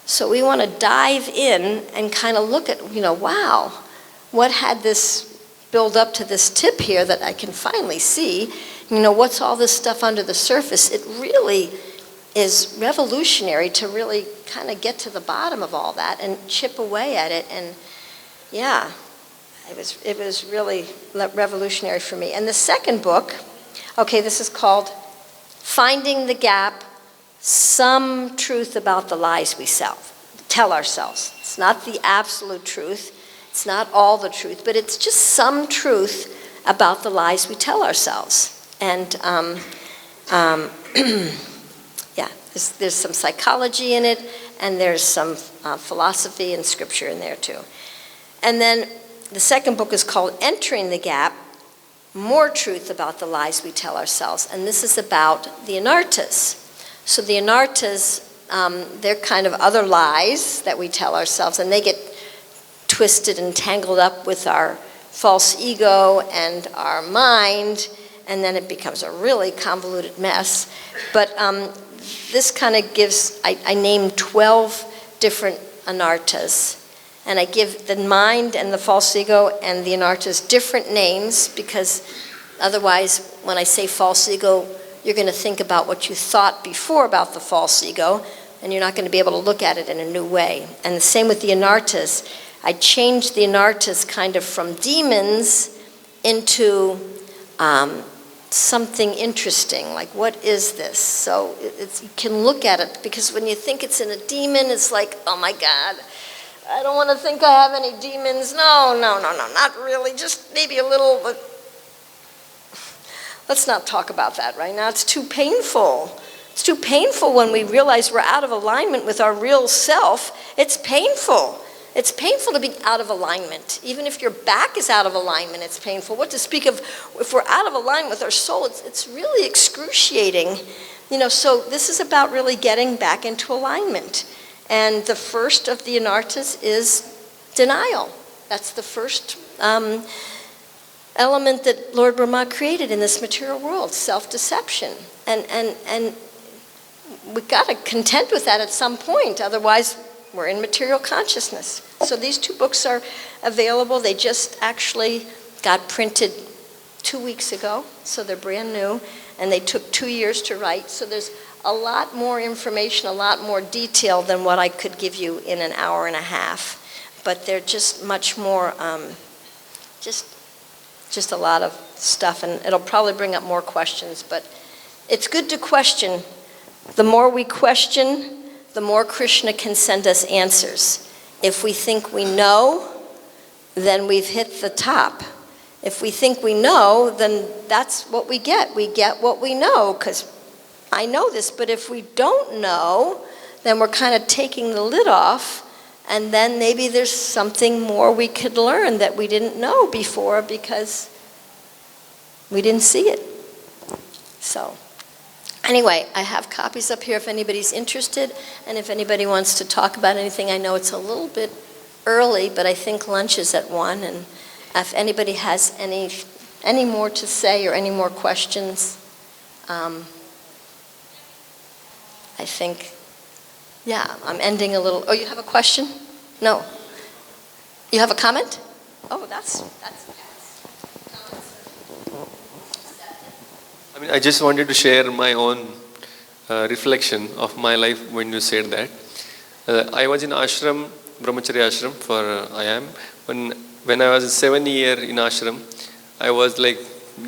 S2: So we want to dive in and kind of look at, wow, what had this build up to this tip here that I can finally see? What's all this stuff under the surface? It really is revolutionary to really kind of get to the bottom of all that and chip away at it. And, yeah. It was really revolutionary for me. And the second book, this is called Finding the Gap, Some Truth About the Lies We Tell Ourselves. It's not the absolute truth. It's not all the truth, but it's just some truth about the lies we tell ourselves. And there's some psychology in it, and there's some philosophy and scripture in there too. And then the second book is called Entering the Gap, More Truth About the Lies We Tell Ourselves. And this is about the anartas. So the anartas, they're kind of other lies that we tell ourselves, and they get twisted and tangled up with our false ego and our mind, and then it becomes a really convoluted mess. But this kind of gives, I named 12 different anartas. And I give the mind and the false ego and the anartas different names, because otherwise, when I say false ego, you're going to think about what you thought before about the false ego, and you're not going to be able to look at it in a new way. And the same with the anartas. I changed the anartas kind of from demons into something interesting, like what is this? So you can look at it, because when you think it's in a demon, it's like, oh my God, I don't want to think I have any demons. No, not really. Just maybe a little, but let's not talk about that right now. It's too painful It's too painful when we realize we're out of alignment with our real self. It's painful. It's painful to be out of alignment. Even if your back is out of alignment, it's painful. What to speak of if we're out of alignment with our soul, it's really excruciating. So this is about really getting back into alignment. And the first of the anarthas is denial. That's the first element that Lord Brahma created in this material world, self-deception. And we've got to contend with that at some point, otherwise we're in material consciousness. So these 2 books are available. They just actually got printed 2 weeks ago, so they're brand new, and they took 2 years to write. So there's a lot more information, a lot more detail than what I could give you in an hour and a half. But they're just much more, just a lot of stuff, and it'll probably bring up more questions. But it's good to question. The more we question, the more Krishna can send us answers. If we think we know, then we've hit the top. If we think we know, then that's what we get. We get what we know, because I know this. But if we don't know, then we're kind of taking the lid off, and then maybe there's something more we could learn that we didn't know before because we didn't see it. So anyway, I have copies up here if anybody's interested, and if anybody wants to talk about anything. I know it's a little bit early, but I think lunch is at 1, and if anybody has any more to say or any more questions, I think, I'm ending a little. Oh, you have a question? No. You have a comment? Oh, that's
S9: I just wanted to share my own reflection of my life when you said that. I was in ashram, brahmacharya ashram for IIM. When I was 7 years in ashram, I was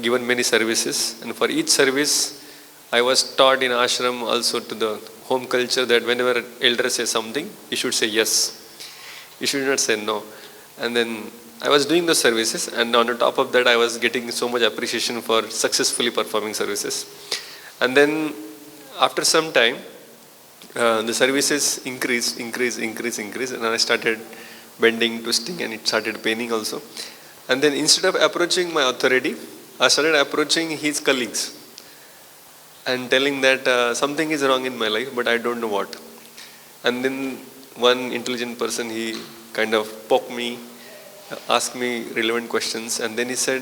S9: given many services, and for each service, I was taught in ashram also to the home culture that whenever elder says something, you should say yes. You should not say no. And then I was doing those services, and on the top of that, I was getting so much appreciation for successfully performing services. And then after some time, the services increased, and I started bending, twisting, and it started paining also. And then instead of approaching my authority, I started approaching his colleagues and telling that something is wrong in my life, but I don't know what. And then one intelligent person, he kind of poked me, asked me relevant questions, and then he said,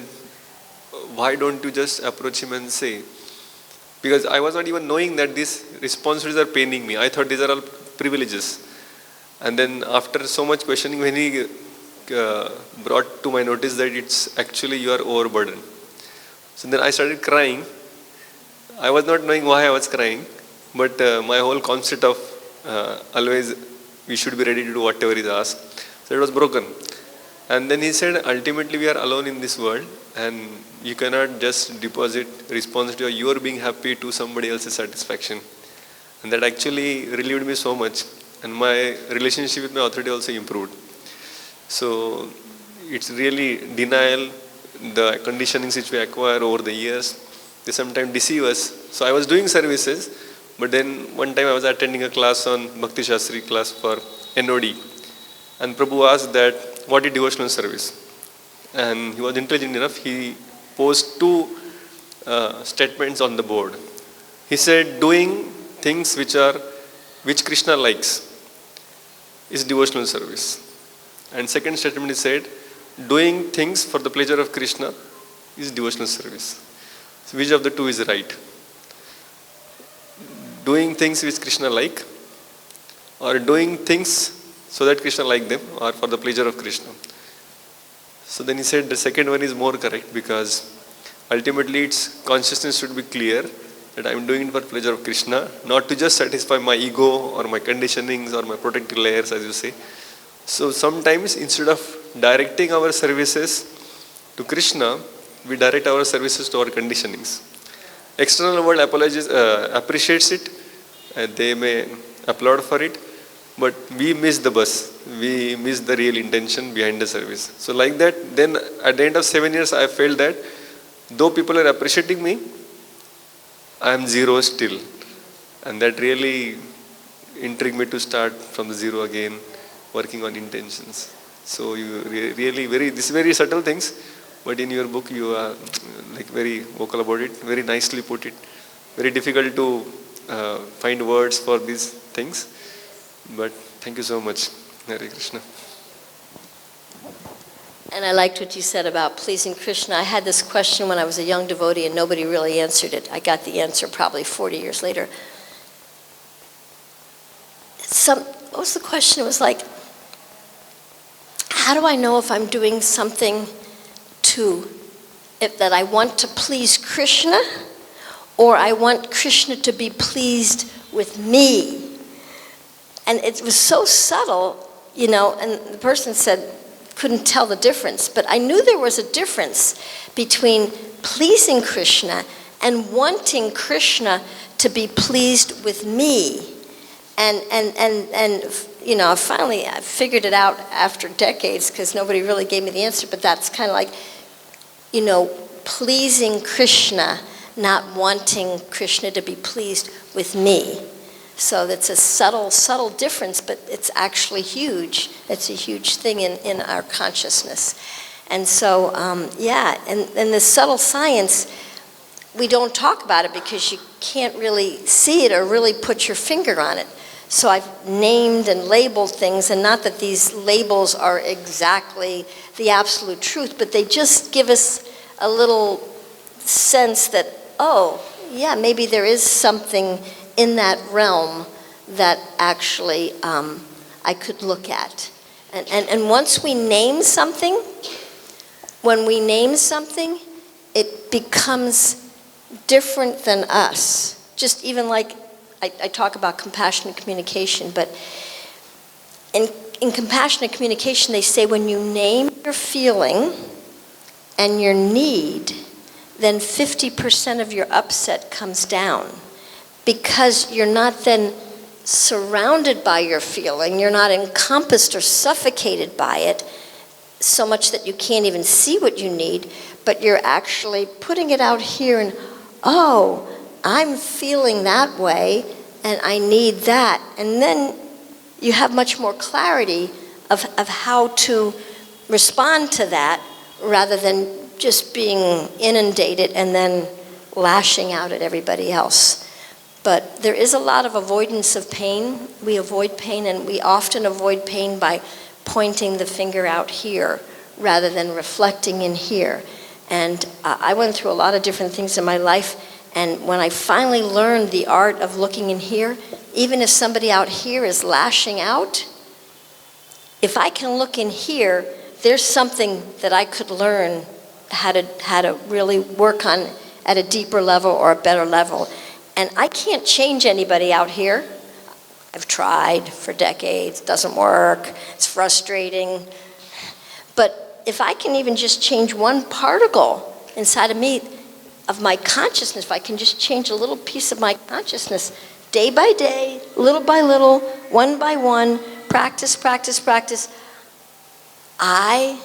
S9: why don't you just approach him and say? Because I was not even knowing that these responsibilities are paining me. I thought these are all privileges. And then after so much questioning, when he brought to my notice that it's actually you are overburdened. So then I started crying. I was not knowing why I was crying, but my whole concept of always we should be ready to do whatever is asked. So it was broken. And then he said, ultimately we are alone in this world, and you cannot just deposit responsibility or your being happy to somebody else's satisfaction. And that actually relieved me so much. And my relationship with my authority also improved. So it's really denial, the conditionings which we acquire over the years, they sometimes deceive us. So I was doing services, but then one time I was attending a class on Bhakti Shastri class for NOD. And Prabhu asked that, what is devotional service? And he was intelligent enough, he posed 2 statements on the board. He said, doing things which Krishna likes is devotional service. And second statement he said, doing things for the pleasure of Krishna is devotional service. So which of the 2 is right? Doing things which Krishna like, or doing things so that Krishna like them, or for the pleasure of Krishna? So then he said the second one is more correct, because ultimately its consciousness should be clear that I am doing it for pleasure of Krishna, not to just satisfy my ego or my conditionings or my protective layers, as you say. So sometimes instead of directing our services to Krishna, we direct our services to our conditionings. External world appreciates it, they may applaud for it, but we miss the bus. We miss the real intention behind the service. So like that, then at the end of 7 years, I felt that though people are appreciating me, I am zero still. And that really intrigued me to start from the zero again, working on intentions. So you really this is very subtle things, but in your book you are like very vocal about it, very nicely put it. Very difficult to find words for these things, but thank you so much. Hare Krishna.
S2: And I liked what you said about pleasing Krishna. I had this question when I was a young devotee and nobody really answered it. I got the answer probably 40 years later. What was the question? It was like, how do I know if I'm doing something that I want to please Krishna, or I want Krishna to be pleased with me? And it was so subtle, you know, and the person said, couldn't tell the difference, but I knew there was a difference between pleasing Krishna and wanting Krishna to be pleased with me. And you know, finally I figured it out after decades because nobody really gave me the answer, but that's kind of like, you know, pleasing Krishna, not wanting Krishna to be pleased with me. So that's a subtle difference, but it's actually huge. It's a huge thing in our consciousness. And so, and the subtle science, we don't talk about it because you can't really see it or really put your finger on it. So I've named and labeled things, and not that these labels are exactly the absolute truth, but they just give us a little sense that, oh, yeah, maybe there is something in that realm that actually I could look at. And once we name something, when we name something, it becomes different than us. Just even like, I talk about compassionate communication, but in compassionate communication, they say when you name your feeling and your need, then 50% of your upset comes down. Because you're not then surrounded by your feeling, you're not encompassed or suffocated by it so much that you can't even see what you need, but you're actually putting it out here and, oh, I'm feeling that way and I need that. And then you have much more clarity of how to respond to that rather than just being inundated and then lashing out at everybody else. But there is a lot of avoidance of pain. We avoid pain, and we often avoid pain by pointing the finger out here rather than reflecting in here. And I went through a lot of different things in my life, and when I finally learned the art of looking in here, even if somebody out here is lashing out, if I can look in here, there's something that I could learn how to really work on at a deeper level or a better level. And I can't change anybody out here. I've tried for decades, doesn't work, it's frustrating. But if I can even just change one particle inside of me, of my consciousness, if I can just change a little piece of my consciousness, day by day, little by little, one by one, practice, practice, practice, I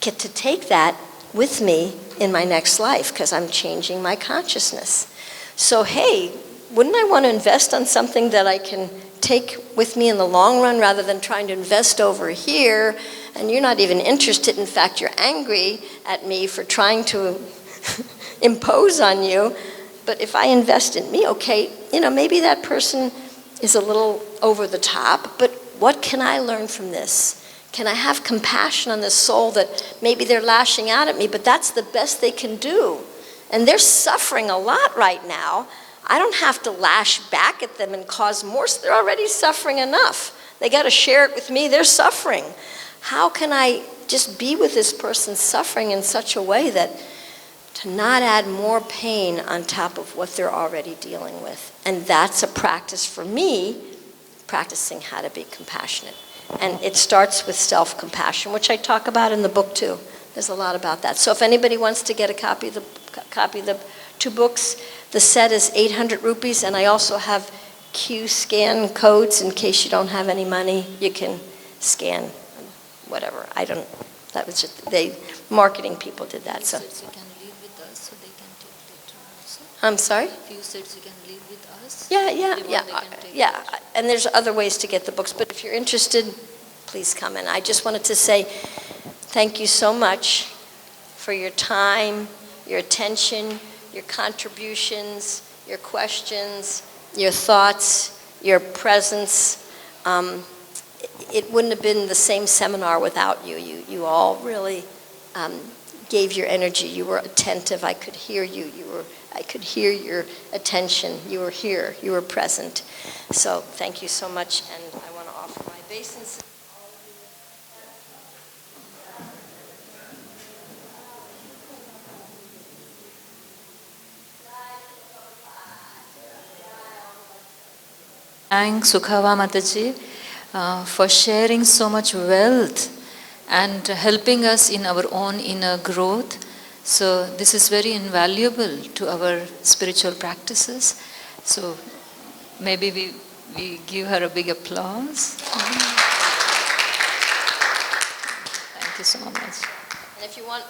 S2: get to take that with me in my next life because I'm changing my consciousness. So hey, wouldn't I want to invest on something that I can take with me in the long run rather than trying to invest over here, and you're not even interested, in fact you're angry at me for trying to impose on you. But if I invest in me, okay, you know, maybe that person is a little over the top, but what can I learn from this? Can I have compassion on this soul that maybe they're lashing out at me, but that's the best they can do? And they're suffering a lot right now. I don't have to lash back at them and cause more. They're already suffering enough. They got to share it with me. They're suffering. How can I just be with this person suffering in such a way that to not add more pain on top of what they're already dealing with? And that's a practice for me, practicing how to be compassionate. And it starts with self-compassion, which I talk about in the book too. There's a lot about that. So if anybody wants to get a copy of the two books, the set is 800 rupees, and I also have Q-scan codes in case you don't have any money. You can scan whatever. That was just, marketing people did that. So. I'm sorry?
S3: Few sets you can leave with us.
S2: Yeah,
S3: They can take
S2: yeah. And there's other ways to get the books, but if you're interested, please come in. I just wanted to say thank you so much for your time, your attention, your contributions, your questions, your thoughts, your presence. It wouldn't have been the same seminar without you. You all really gave your energy. You were attentive. I could hear you. I could hear your attention. You were here. You were present. So thank you so much, and I want to offer my obeisance.
S3: Thank Sukavaha Mataji for sharing so much wealth and helping us in our own inner growth. So this is very invaluable to our spiritual practices. So maybe we give her a big applause. Thank you so much.
S2: And if you want,